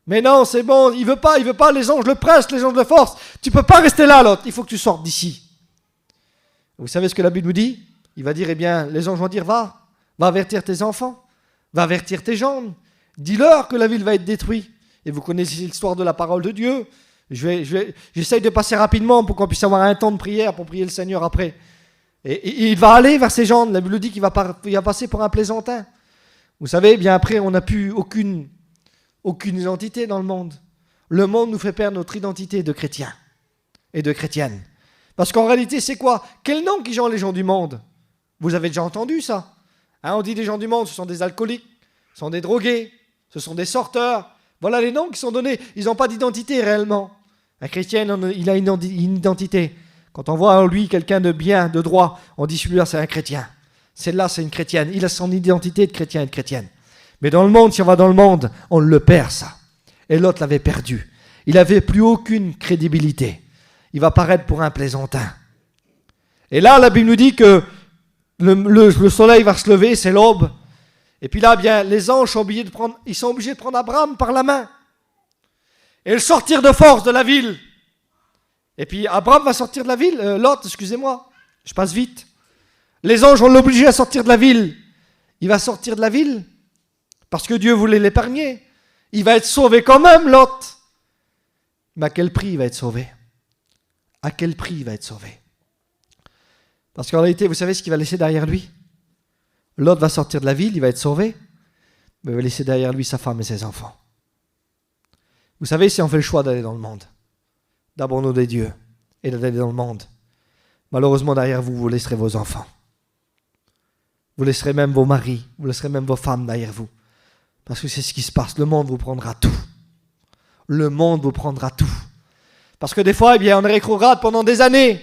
Speaker 1: Mais non, c'est bon, il veut pas, les anges le pressent, les anges le forcent. Tu ne peux pas rester là, Lot, il faut que tu sortes d'ici. Vous savez ce que la Bible nous dit ? Il va dire, les anges vont dire, va avertir tes enfants, va avertir tes gens, dis-leur que la ville va être détruite. Et vous connaissez l'histoire de la parole de Dieu. J'essaye de passer rapidement pour qu'on puisse avoir un temps de prière pour prier le Seigneur après. Et il va aller vers ces gens. La Bible dit qu'il va passer pour un plaisantin. Vous savez, après, on n'a plus aucune identité dans le monde. Le monde nous fait perdre notre identité de chrétiens et de chrétiennes. Parce qu'en réalité, c'est quoi ? Quel nom qu'ils ont les gens du monde ? Vous avez déjà entendu ça ? On dit les gens du monde, ce sont des alcooliques, ce sont des drogués, ce sont des sorteurs. Voilà les noms qui sont donnés. Ils n'ont pas d'identité réellement. Un chrétien, il a une identité. Quand on voit en lui quelqu'un de bien, de droit, on dit celui-là c'est un chrétien. Celle-là c'est une chrétienne. Il a son identité de chrétien et de chrétienne. Mais dans le monde, si on va dans le monde, on le perd ça. Et l'autre l'avait perdu. Il n'avait plus aucune crédibilité. Il va paraître pour un plaisantin. Et là, la Bible nous dit que le soleil va se lever, c'est l'aube. Et puis là, les anges sont obligés de prendre Abraham par la main et le sortir de force de la ville. Et puis Abraham va sortir de la ville, Lot, excusez-moi, je passe vite. Les anges vont l'obliger à sortir de la ville. Il va sortir de la ville parce que Dieu voulait l'épargner. Il va être sauvé quand même, Lot. Mais à quel prix il va être sauvé ? À quel prix il va être sauvé ? Parce qu'en réalité, vous savez ce qu'il va laisser derrière lui ? Lot va sortir de la ville, il va être sauvé, mais il va laisser derrière lui sa femme et ses enfants. Vous savez, si on fait le choix d'aller dans le monde, d'abandonner Dieu et d'aller dans le monde, malheureusement derrière vous, vous laisserez vos enfants. Vous laisserez même vos maris, vous laisserez même vos femmes derrière vous. Parce que c'est ce qui se passe, le monde vous prendra tout. Le monde vous prendra tout. Parce que des fois, on est rétrograde pendant des années.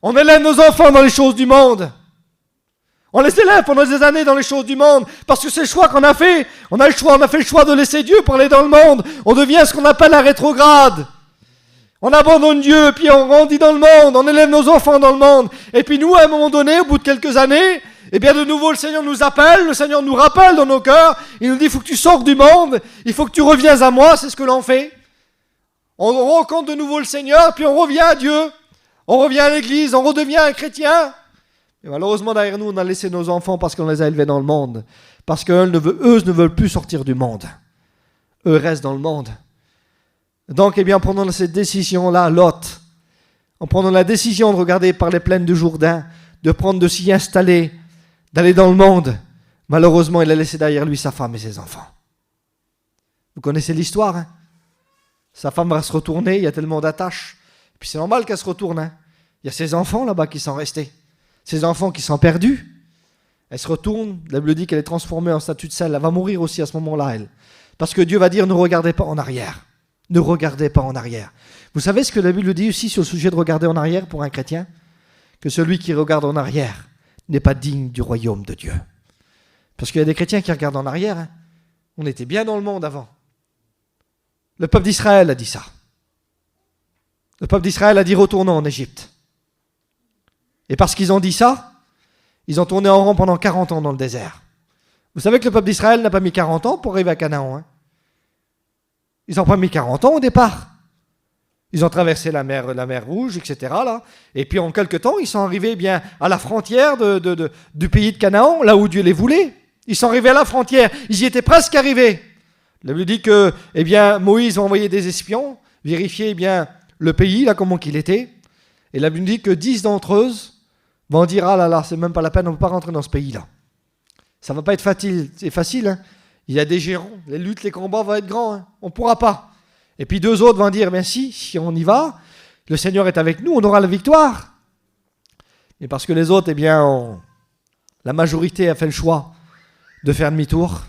Speaker 1: On élève nos enfants dans les choses du monde. On les élève pendant des années dans les choses du monde, parce que c'est le choix qu'on a fait. On a fait le choix de laisser Dieu pour aller dans le monde. On devient ce qu'on appelle un rétrograde. On abandonne Dieu, puis on grandit dans le monde, on élève nos enfants dans le monde. Et puis nous, à un moment donné, au bout de quelques années, de nouveau le Seigneur nous appelle, le Seigneur nous rappelle dans nos cœurs. Il nous dit, il faut que tu sortes du monde, il faut que tu reviennes à moi, c'est ce que l'on fait. On rencontre de nouveau le Seigneur, puis on revient à Dieu. On revient à l'église, on redevient un chrétien. Et malheureusement, derrière nous, on a laissé nos enfants parce qu'on les a élevés dans le monde. Parce qu'eux ne veulent plus sortir du monde. Eux restent dans le monde. Donc, en prenant cette décision-là, Lot, en prenant la décision de regarder par les plaines du Jourdain, de s'y installer, d'aller dans le monde, malheureusement, il a laissé derrière lui sa femme et ses enfants. Vous connaissez l'histoire, hein ? Sa femme va se retourner, il y a tellement d'attaches. Puis c'est normal qu'elle se retourne. Il y a ses enfants là-bas qui sont restés. Ces enfants qui sont perdus, elle se retourne, la Bible dit qu'elle est transformée en statue de sel, elle va mourir aussi à ce moment-là, elle. Parce que Dieu va dire, ne regardez pas en arrière. Ne regardez pas en arrière. Vous savez ce que la Bible dit aussi sur le sujet de regarder en arrière pour un chrétien ? Que celui qui regarde en arrière n'est pas digne du royaume de Dieu. Parce qu'il y a des chrétiens qui regardent en arrière. Hein. On était bien dans le monde avant. Le peuple d'Israël a dit ça. Le peuple d'Israël a dit, retournons en Égypte. Et parce qu'ils ont dit ça, ils ont tourné en rond pendant 40 ans dans le désert. Vous savez que le peuple d'Israël n'a pas mis 40 ans pour arriver à Canaan. Hein. Ils n'ont pas mis 40 ans au départ. Ils ont traversé la mer Rouge, etc. Là. Et puis en quelque temps, ils sont arrivés bien à la frontière du pays de Canaan, là où Dieu les voulait. Ils sont arrivés à la frontière. Ils y étaient presque arrivés. La Bible dit que Moïse a envoyé des espions, vérifier le pays, là, comment qu'il était. Et la Bible dit que 10 d'entre eux vont dire « Ah là là, c'est même pas la peine, on ne peut pas rentrer dans ce pays-là. » Ça ne va pas être facile. C'est facile, hein. Il y a des géants, les luttes, les combats vont être grands. Hein. On ne pourra pas. Et puis 2 autres vont dire, bien si on y va, le Seigneur est avec nous, on aura la victoire. Et parce que les autres, la majorité a fait le choix de faire demi-tour,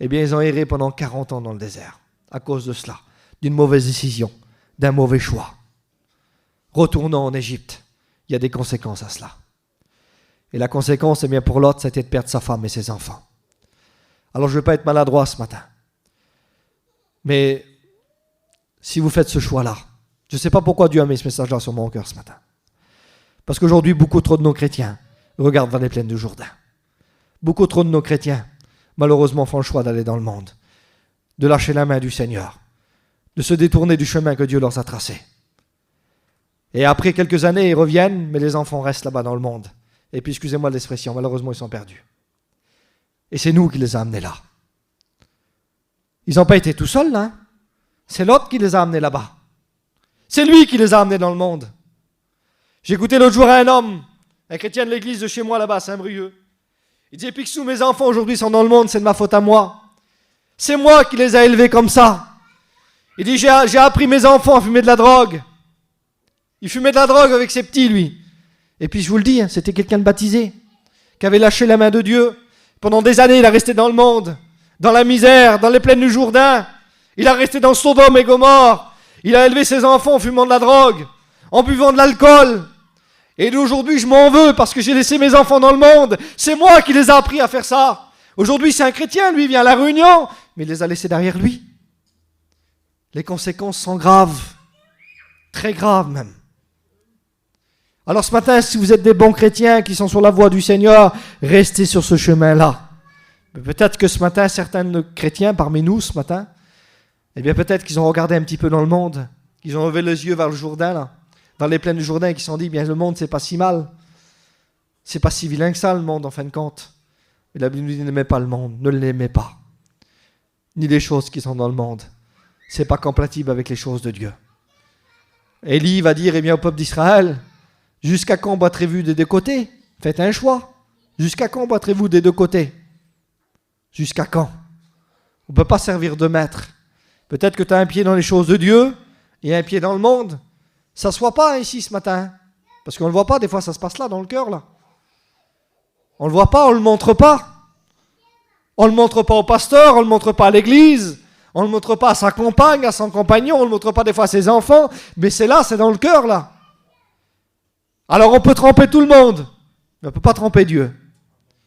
Speaker 1: ils ont erré pendant 40 ans dans le désert, à cause de cela, d'une mauvaise décision, d'un mauvais choix. Retournant en Égypte, il y a des conséquences à cela. Et la conséquence, pour l'autre, c'était de perdre sa femme et ses enfants. Alors je ne veux pas être maladroit ce matin, mais si vous faites ce choix-là, je ne sais pas pourquoi Dieu a mis ce message-là sur mon cœur ce matin. Parce qu'aujourd'hui, beaucoup trop de nos chrétiens regardent vers les plaines du Jourdain. Beaucoup trop de nos chrétiens, malheureusement, font le choix d'aller dans le monde, de lâcher la main du Seigneur, de se détourner du chemin que Dieu leur a tracé. Et après quelques années, ils reviennent, mais les enfants restent là-bas dans le monde. Et puis, excusez-moi l'expression, malheureusement, ils sont perdus. Et c'est nous qui les avons amenés là. Ils n'ont pas été tout seuls, hein. C'est l'autre qui les a amenés là-bas. C'est lui qui les a amenés dans le monde. J'ai écouté l'autre jour un homme, un chrétien de l'église de chez moi là-bas, Saint-Brieuc. Il disait, Picsou, mes enfants aujourd'hui sont dans le monde, c'est de ma faute à moi. C'est moi qui les ai élevés comme ça. Il dit, j'ai appris mes enfants à fumer de la drogue. Il fumait de la drogue avec ses petits, lui. Et puis je vous le dis, c'était quelqu'un de baptisé, qui avait lâché la main de Dieu. Pendant des années, il a resté dans le monde, dans la misère, dans les plaines du Jourdain. Il a resté dans Sodome et Gomorrhe. Il a élevé ses enfants en fumant de la drogue, en buvant de l'alcool. Et d'aujourd'hui, je m'en veux parce que j'ai laissé mes enfants dans le monde. C'est moi qui les ai appris à faire ça. Aujourd'hui, c'est un chrétien, lui, il vient à la réunion, mais il les a laissés derrière lui. Les conséquences sont graves, très graves même. Alors ce matin, si vous êtes des bons chrétiens qui sont sur la voie du Seigneur, restez sur ce chemin-là. Mais peut-être que ce matin, certains de nos chrétiens parmi nous, ce matin, peut-être qu'ils ont regardé un petit peu dans le monde, qu'ils ont levé les yeux vers le Jourdain, là, dans les plaines du Jourdain, et qu'ils se sont dit, le monde, c'est pas si mal. C'est pas si vilain que ça, le monde, en fin de compte. Mais la Bible nous dit, n'aimez pas le monde, ne l'aimez pas. Ni les choses qui sont dans le monde. C'est pas compatible avec les choses de Dieu. Élie va dire, au peuple d'Israël, jusqu'à quand battrez-vous des deux côtés? Faites un choix. Jusqu'à quand battrez-vous des deux côtés? Jusqu'à quand? On ne peut pas servir de maître. Peut-être que tu as un pied dans les choses de Dieu et un pied dans le monde. Ça ne se voit pas ici ce matin. Parce qu'on ne le voit pas, des fois ça se passe là, dans le cœur. Là. On ne le voit pas, on ne le montre pas. On ne le montre pas au pasteur, on ne le montre pas à l'église. On ne le montre pas à sa compagne, à son compagnon, on ne le montre pas des fois à ses enfants. Mais c'est là, c'est dans le cœur là. Alors on peut tromper tout le monde, mais on ne peut pas tromper Dieu.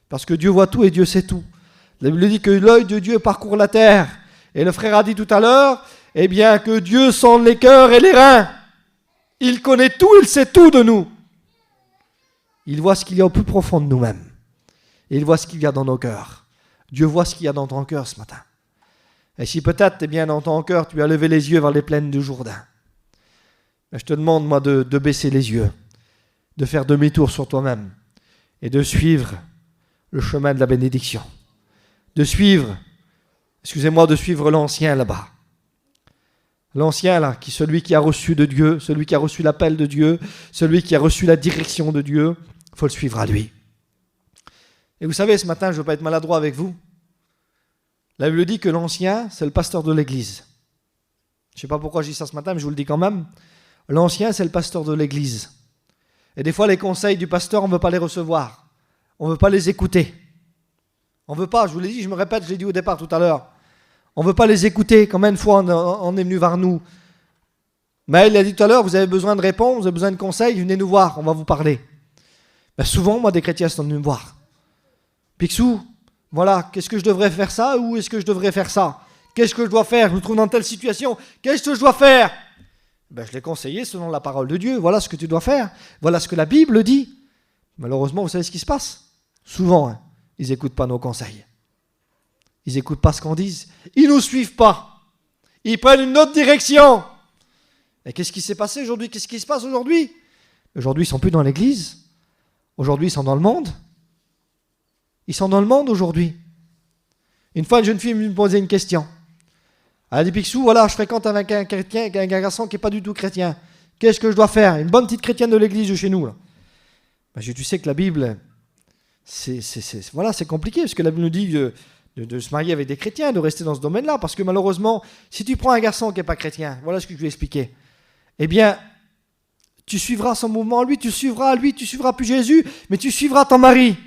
Speaker 1: Parce que Dieu voit tout et Dieu sait tout. La Bible dit que l'œil de Dieu parcourt la terre. Et le frère a dit tout à l'heure, que Dieu sonde les cœurs et les reins. Il connaît tout, il sait tout de nous. Il voit ce qu'il y a au plus profond de nous-mêmes. Et il voit ce qu'il y a dans nos cœurs. Dieu voit ce qu'il y a dans ton cœur ce matin. Et si peut-être, dans ton cœur, tu as levé les yeux vers les plaines du Jourdain, je te demande, moi, de baisser les yeux, de faire demi-tour sur toi-même et de suivre le chemin de la bénédiction. De suivre l'ancien là-bas. L'ancien là, celui qui a reçu de Dieu, celui qui a reçu l'appel de Dieu, celui qui a reçu la direction de Dieu, il faut le suivre à lui. Et vous savez, ce matin, je ne veux pas être maladroit avec vous. La Bible dit que l'ancien, c'est le pasteur de l'église. Je ne sais pas pourquoi je dis ça ce matin, mais je vous le dis quand même. L'ancien, c'est le pasteur de l'église. Et des fois, les conseils du pasteur, on ne veut pas les recevoir. On ne veut pas les écouter. On ne veut pas, je vous l'ai dit, je me répète, je l'ai dit au départ tout à l'heure. On ne veut pas les écouter. Combien de fois on est venu vers nous? Mais il a dit tout à l'heure, vous avez besoin de réponses, vous avez besoin de conseils, venez nous voir, on va vous parler. Souvent, moi, des chrétiens sont venus me voir. Picsou, voilà, qu'est-ce que je devrais faire ça ou est-ce que je devrais faire ça? Qu'est-ce que je dois faire? Je me trouve dans telle situation. Qu'est-ce que je dois faire? Je l'ai conseillé selon la parole de Dieu. Voilà ce que tu dois faire. Voilà ce que la Bible dit. Malheureusement, vous savez ce qui se passe? Souvent, ils n'écoutent pas nos conseils. Ils n'écoutent pas ce qu'on dit. Ils ne nous suivent pas. Ils prennent une autre direction. Et qu'est-ce qui s'est passé aujourd'hui? Qu'est-ce qui se passe aujourd'hui? Aujourd'hui, ils ne sont plus dans l'église. Aujourd'hui, ils sont dans le monde. Ils sont dans le monde aujourd'hui. Une fois, une jeune fille me posait une question. Elle a dit, Picsou, voilà, je fréquente avec un chrétien, avec un garçon qui n'est pas du tout chrétien. Qu'est-ce que je dois faire? Une bonne petite chrétienne de l'église de chez nous. Là. Ben, tu sais que la Bible, c'est compliqué, parce que la Bible nous dit de se marier avec des chrétiens, de rester dans ce domaine-là, parce que malheureusement, si tu prends un garçon qui n'est pas chrétien, voilà ce que je vais expliquer, eh bien, tu suivras son mouvement, lui, tu suivras plus Jésus, mais tu suivras ton mari.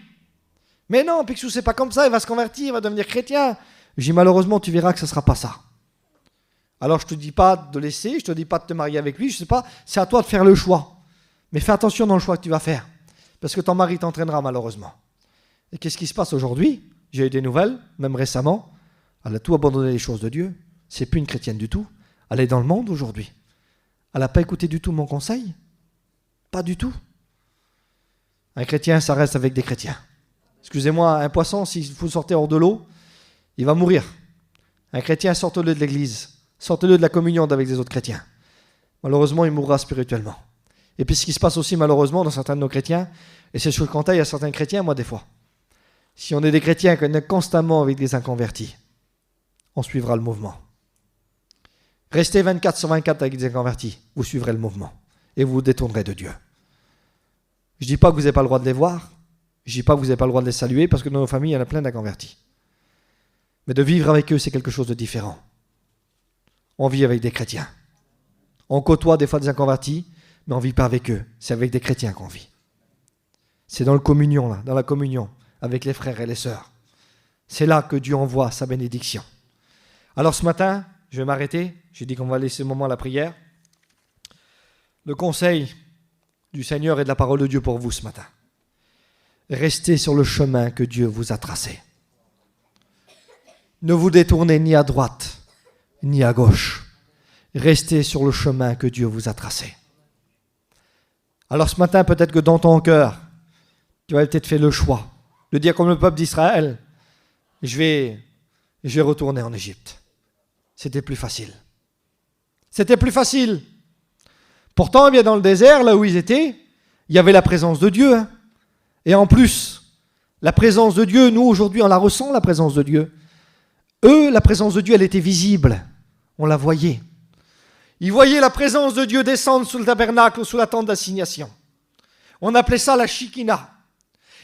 Speaker 1: Mais non, Picsou, c'est pas comme ça, il va se convertir, il va devenir chrétien. Je dis, malheureusement, tu verras que ce ne sera pas ça. Alors, je ne te dis pas de laisser, je ne te dis pas de te marier avec lui, je ne sais pas, c'est à toi de faire le choix. Mais fais attention dans le choix que tu vas faire, parce que ton mari t'entraînera malheureusement. Et qu'est-ce qui se passe aujourd'hui? J'ai eu des nouvelles, même récemment. Elle a tout abandonné les choses de Dieu. C'est plus une chrétienne du tout. Elle est dans le monde aujourd'hui. Elle n'a pas écouté du tout mon conseil. Pas du tout. Un chrétien, ça reste avec des chrétiens. Excusez-moi, un poisson, s'il faut sortir hors de l'eau, il va mourir. Un chrétien, sortez-le de l'église. Sortez-le de la communion avec des autres chrétiens. Malheureusement, il mourra spirituellement. Et puis ce qui se passe aussi malheureusement dans certains de nos chrétiens, et c'est ce que je conseille à certains chrétiens, moi des fois. Si on est des chrétiens qu'on est constamment avec des inconvertis, on suivra le mouvement. Restez 24/24 avec des inconvertis, vous suivrez le mouvement. Et vous vous détournerez de Dieu. Je ne dis pas que vous n'avez pas le droit de les voir. Je ne dis pas que vous n'avez pas le droit de les saluer, parce que dans nos familles, il y en a plein d'inconvertis. Mais de vivre avec eux, c'est quelque chose de différent. On vit avec des chrétiens. On côtoie des fois des inconvertis, mais on ne vit pas avec eux. C'est avec des chrétiens qu'on vit. C'est dans la communion, là, dans la communion, avec les frères et les sœurs. C'est là que Dieu envoie sa bénédiction. Alors ce matin, je vais m'arrêter. J'ai dit qu'on va laisser le moment à la prière. Le conseil du Seigneur et de la parole de Dieu pour vous ce matin. Restez sur le chemin que Dieu vous a tracé. Ne vous détournez ni à droite, ni à gauche. Restez sur le chemin que Dieu vous a tracé. Alors ce matin, peut-être que dans ton cœur, tu as peut-être fait le choix de dire comme le peuple d'Israël, je vais retourner en Égypte. C'était plus facile. C'était plus facile. Pourtant, eh bien, dans le désert, là où ils étaient, il y avait la présence de Dieu. Hein. Et en plus, la présence de Dieu, nous aujourd'hui, on la ressent, la présence de Dieu. Eux, la présence de Dieu, elle était visible. On la voyait. Ils voyaient la présence de Dieu descendre sous le tabernacle, sous la tente d'assignation. On appelait ça la Shekinah.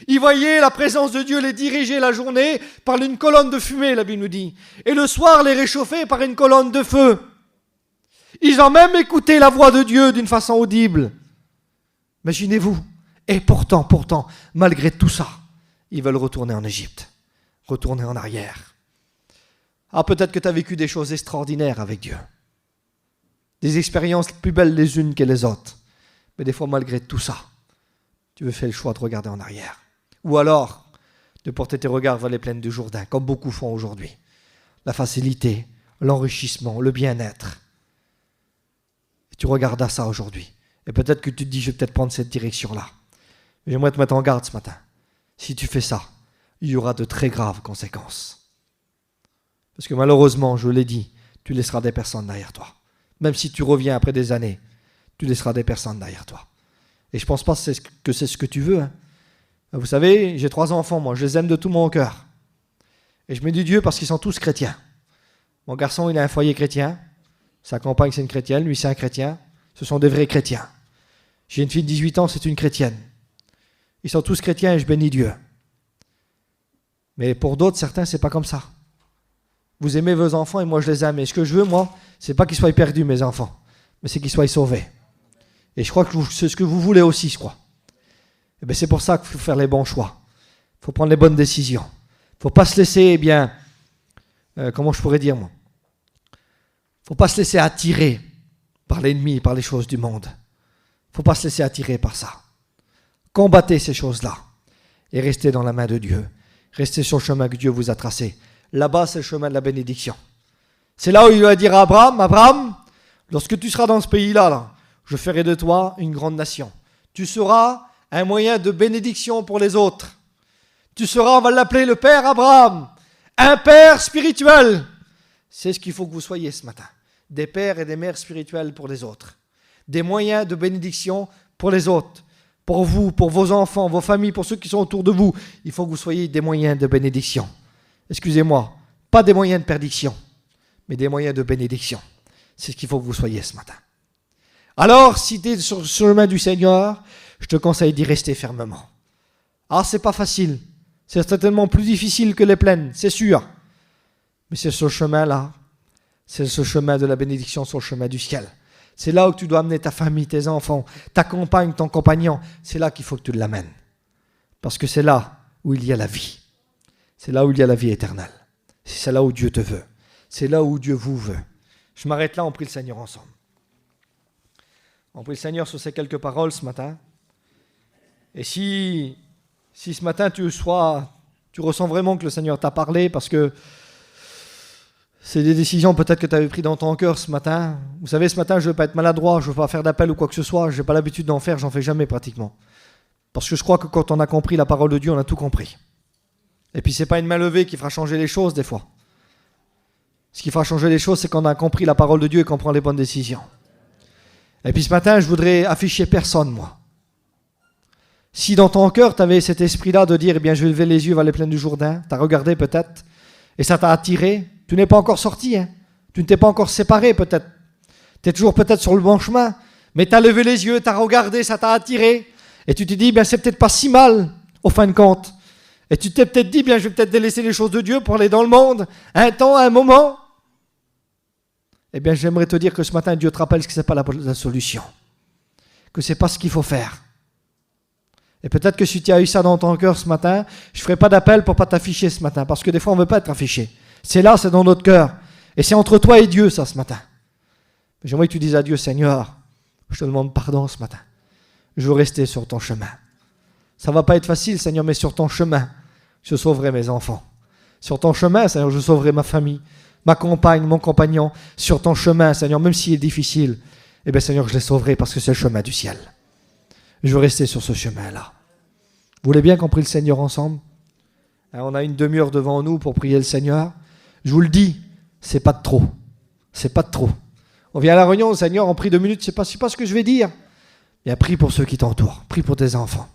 Speaker 1: Ils voyaient la présence de Dieu les diriger la journée par une colonne de fumée, la Bible nous dit. Et le soir, les réchauffer par une colonne de feu. Ils ont même écouté la voix de Dieu d'une façon audible. Imaginez-vous. Et pourtant, malgré tout ça, ils veulent retourner en Égypte. Retourner en arrière. Ah, peut-être que tu as vécu des choses extraordinaires avec Dieu. Des expériences plus belles les unes que les autres. Mais des fois, malgré tout ça, tu veux faire le choix de regarder en arrière. Ou alors, de porter tes regards vers les plaines du Jourdain, comme beaucoup font aujourd'hui. La facilité, l'enrichissement, le bien-être. Et tu regardes à ça aujourd'hui. Et peut-être que tu te dis, je vais peut-être prendre cette direction-là. Mais j'aimerais te mettre en garde ce matin. Si tu fais ça, il y aura de très graves conséquences. Parce que malheureusement, je l'ai dit, tu laisseras des personnes derrière toi. Même si tu reviens après des années, tu laisseras des personnes derrière toi. Et je ne pense pas que c'est ce que tu veux. Hein. Vous savez, j'ai 3 enfants, moi, je les aime de tout mon cœur. Et je me dis Dieu parce qu'ils sont tous chrétiens. Mon garçon, il a un foyer chrétien. Sa compagne, c'est une chrétienne. Lui, c'est un chrétien. Ce sont des vrais chrétiens. J'ai une fille de 18 ans, c'est une chrétienne. Ils sont tous chrétiens et je bénis Dieu. Mais pour d'autres, certains, c'est pas comme ça. Vous aimez vos enfants et moi, je les aime. Et ce que je veux, moi, c'est pas qu'ils soient perdus, mes enfants, mais c'est qu'ils soient sauvés. Et je crois que c'est ce que vous voulez aussi, je crois. Et bien, c'est pour ça qu'il faut faire les bons choix. Il faut prendre les bonnes décisions. Il ne faut pas se laisser, comment je pourrais dire, moi? Il ne faut pas se laisser attirer par l'ennemi, par les choses du monde. Il ne faut pas se laisser attirer par ça. Combattez ces choses-là et restez dans la main de Dieu. Restez sur le chemin que Dieu vous a tracé. Là-bas, c'est le chemin de la bénédiction. C'est là où il va dire à Abraham, Abraham, lorsque tu seras dans ce pays-là, je ferai de toi une grande nation. Tu seras un moyen de bénédiction pour les autres. Tu seras, on va l'appeler le Père Abraham, Un père spirituel. C'est ce qu'il faut que vous soyez ce matin. Des pères et des mères spirituels pour les autres. Des moyens de bénédiction pour les autres. Pour vous, pour vos enfants, vos familles, pour ceux qui sont autour de vous. Il faut que vous soyez des moyens de bénédiction. Excusez-moi, pas des moyens de perdition, mais des moyens de bénédiction. C'est ce qu'il faut que vous soyez ce matin. Alors, si tu es sur le chemin du Seigneur, je te conseille d'y rester fermement. Ah, c'est pas facile. C'est certainement plus difficile que les plaines, c'est sûr. Mais c'est ce chemin-là. C'est ce chemin de la bénédiction sur le chemin du ciel. C'est là où tu dois amener ta famille, tes enfants, ta compagne, ton compagnon. C'est là qu'il faut que tu l'amènes. Parce que c'est là où il y a la vie. C'est là où il y a la vie éternelle. C'est là où Dieu te veut. C'est là où Dieu vous veut. Je m'arrête là, on prie le Seigneur ensemble. On prie le Seigneur sur ces quelques paroles ce matin. Et si ce matin tu ressens vraiment que le Seigneur t'a parlé, parce que c'est des décisions peut-être que tu avais prises dans ton cœur ce matin. Vous savez, ce matin, je ne veux pas être maladroit, je ne veux pas faire d'appel ou quoi que ce soit. Je n'ai pas l'habitude d'en faire, j'en fais jamais pratiquement. Parce que je crois que quand on a compris la parole de Dieu, on a tout compris. Et puis, ce n'est pas une main levée qui fera changer les choses des fois. Ce qui fera changer les choses, c'est qu'on a compris la parole de Dieu et qu'on prend les bonnes décisions. Et puis ce matin, je voudrais afficher personne, moi. Si dans ton cœur, tu avais cet esprit-là de dire, eh bien, je vais lever les yeux vers les plaines du Jourdain, tu as regardé peut-être, et ça t'a attiré, tu n'es pas encore sorti, hein. Tu ne t'es pas encore séparé peut-être. Tu es toujours peut-être sur le bon chemin, mais tu as levé les yeux, tu as regardé, ça t'a attiré, et tu te dis, bien, c'est peut-être pas si mal, au fin de compte. Et tu t'es peut-être dit, bien, je vais peut-être délaisser les choses de Dieu pour aller dans le monde, un temps, un moment. Eh bien, j'aimerais te dire que ce matin, Dieu te rappelle que ce n'est pas la solution. Que ce n'est pas ce qu'il faut faire. Et peut-être que si tu as eu ça dans ton cœur ce matin, je ne ferai pas d'appel pour ne pas t'afficher ce matin. Parce que des fois, on ne veut pas être affiché. C'est là, c'est dans notre cœur. Et c'est entre toi et Dieu, ça, ce matin. Mais j'aimerais que tu dises à Dieu, Seigneur, je te demande pardon ce matin. Je veux rester sur ton chemin. Ça ne va pas être facile, Seigneur, mais sur ton chemin, je sauverai mes enfants. Sur ton chemin, Seigneur, je sauverai ma famille. Ma compagne, mon compagnon, sur ton chemin, Seigneur, même s'il est difficile, eh bien, Seigneur, je les sauverai parce que c'est le chemin du ciel. Je veux rester sur ce chemin-là. Vous voulez bien qu'on prie le Seigneur ensemble? On a une demi-heure devant nous pour prier le Seigneur. Je vous le dis, c'est pas de trop. C'est pas de trop. On vient à la réunion, Seigneur, on prie 2 minutes, je ne sais pas ce que je vais dire. Bien, prie pour ceux qui t'entourent. Prie pour tes enfants.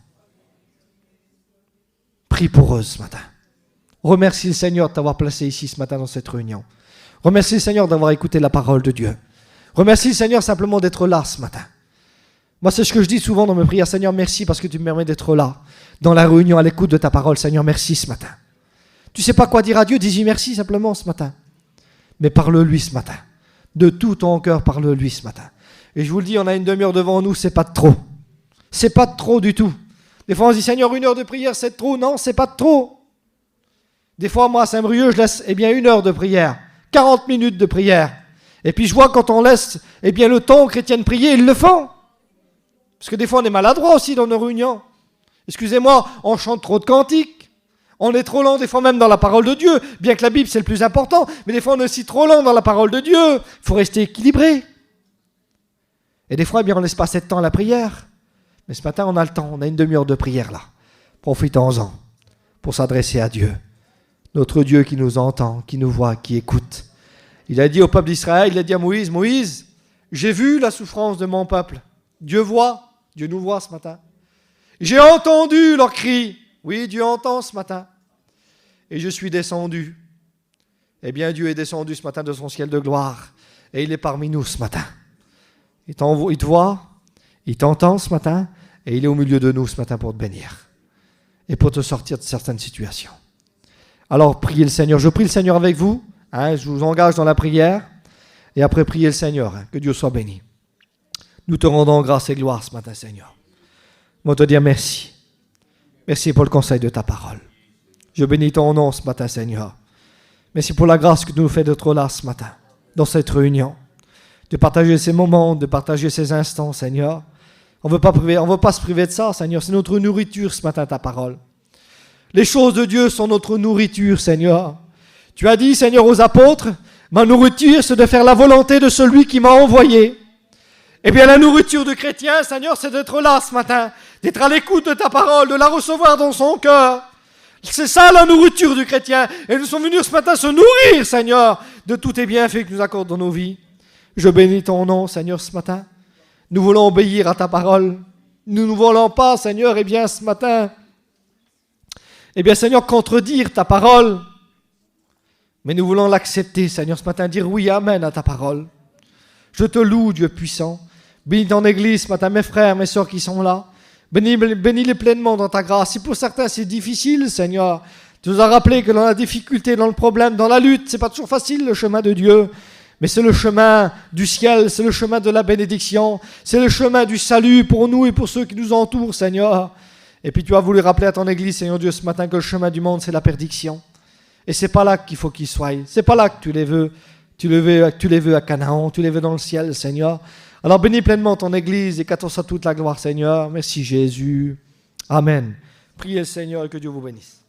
Speaker 1: Prie pour eux ce matin. Remercie le Seigneur de t'avoir placé ici ce matin dans cette réunion. Remercie le Seigneur d'avoir écouté la parole de Dieu. Remercie le Seigneur simplement d'être là ce matin. Moi, c'est ce que je dis souvent dans mes prières. Seigneur, merci parce que tu me permets d'être là, dans la réunion, à l'écoute de ta parole. Seigneur, merci ce matin. Tu ne sais pas quoi dire à Dieu, dis-lui merci simplement ce matin. Mais parle-lui ce matin. De tout ton cœur, parle-lui ce matin. Et je vous le dis, on a une demi-heure devant nous, c'est pas de trop. C'est pas de trop du tout. Des fois, on se dit, Seigneur, 1 heure de prière, c'est de trop. Non, c'est pas de trop. Des fois, moi, à Saint-Brieuc, je laisse 1 heure de prière. 40 minutes de prière. Et puis je vois quand on laisse le temps aux chrétiens de prier, ils le font. Parce que des fois on est maladroit aussi dans nos réunions. Excusez-moi, on chante trop de cantiques. On est trop lent des fois même dans la parole de Dieu. Bien que la Bible c'est le plus important, mais des fois on est aussi trop lent dans la parole de Dieu. Il faut rester équilibré. Et des fois, on laisse pas assez de temps à la prière. Mais ce matin on a le temps, on a une demi-heure de prière là. Profitons-en pour s'adresser à Dieu. Notre Dieu qui nous entend, qui nous voit, qui écoute. Il a dit au peuple d'Israël, il a dit à Moïse, Moïse, j'ai vu la souffrance de mon peuple. Dieu voit, Dieu nous voit ce matin. J'ai entendu leurs cris. Oui, Dieu entend ce matin. Et je suis descendu. Eh bien, Dieu est descendu ce matin de son ciel de gloire. Et il est parmi nous ce matin. Il te voit, il t'entend ce matin, et il est au milieu de nous ce matin pour te bénir. Et pour te sortir de certaines situations. Alors, priez le Seigneur. Je prie le Seigneur avec vous. Je vous engage dans la prière. Et après, priez le Seigneur. Que Dieu soit béni. Nous te rendons grâce et gloire ce matin, Seigneur. Moi, te dire merci. Merci pour le conseil de ta parole. Je bénis ton nom ce matin, Seigneur. Merci pour la grâce que tu nous fais d'être là ce matin, dans cette réunion. De partager ces moments, de partager ces instants, Seigneur. On ne veut pas se priver de ça, Seigneur. C'est notre nourriture ce matin, ta parole. Les choses de Dieu sont notre nourriture, Seigneur. Tu as dit, Seigneur, aux apôtres, ma nourriture, c'est de faire la volonté de celui qui m'a envoyé. Eh bien, la nourriture du chrétien, Seigneur, c'est d'être là ce matin, d'être à l'écoute de ta parole, de la recevoir dans son cœur, C'est ça la nourriture du chrétien. Et nous sommes venus ce matin se nourrir, Seigneur, de tous tes bienfaits que nous accordes dans nos vies. Je bénis ton nom, Seigneur, ce matin. Nous voulons obéir à ta parole. Nous ne voulons pas, Seigneur, ce matin, Seigneur, contredire ta parole. Mais nous voulons l'accepter, Seigneur, ce matin, dire oui, amen à ta parole. Je te loue, Dieu puissant. Bénis ton Église ce matin, mes frères, mes sœurs qui sont là. Bénis-les pleinement dans ta grâce. Si pour certains c'est difficile, Seigneur, tu nous as rappelé que dans la difficulté, dans le problème, dans la lutte, c'est pas toujours facile le chemin de Dieu. Mais c'est le chemin du ciel, c'est le chemin de la bénédiction, c'est le chemin du salut pour nous et pour ceux qui nous entourent, Seigneur. Et puis tu as voulu rappeler à ton Église, Seigneur Dieu, ce matin que le chemin du monde, c'est la perdition. Et c'est pas là qu'il faut qu'ils soient. C'est pas là que tu les veux. Tu les veux à Canaan, tu les veux dans le ciel, Seigneur. Alors bénis pleinement ton Église et qu'à toi soit toute la gloire, Seigneur. Merci Jésus. Amen. Priez le Seigneur et que Dieu vous bénisse.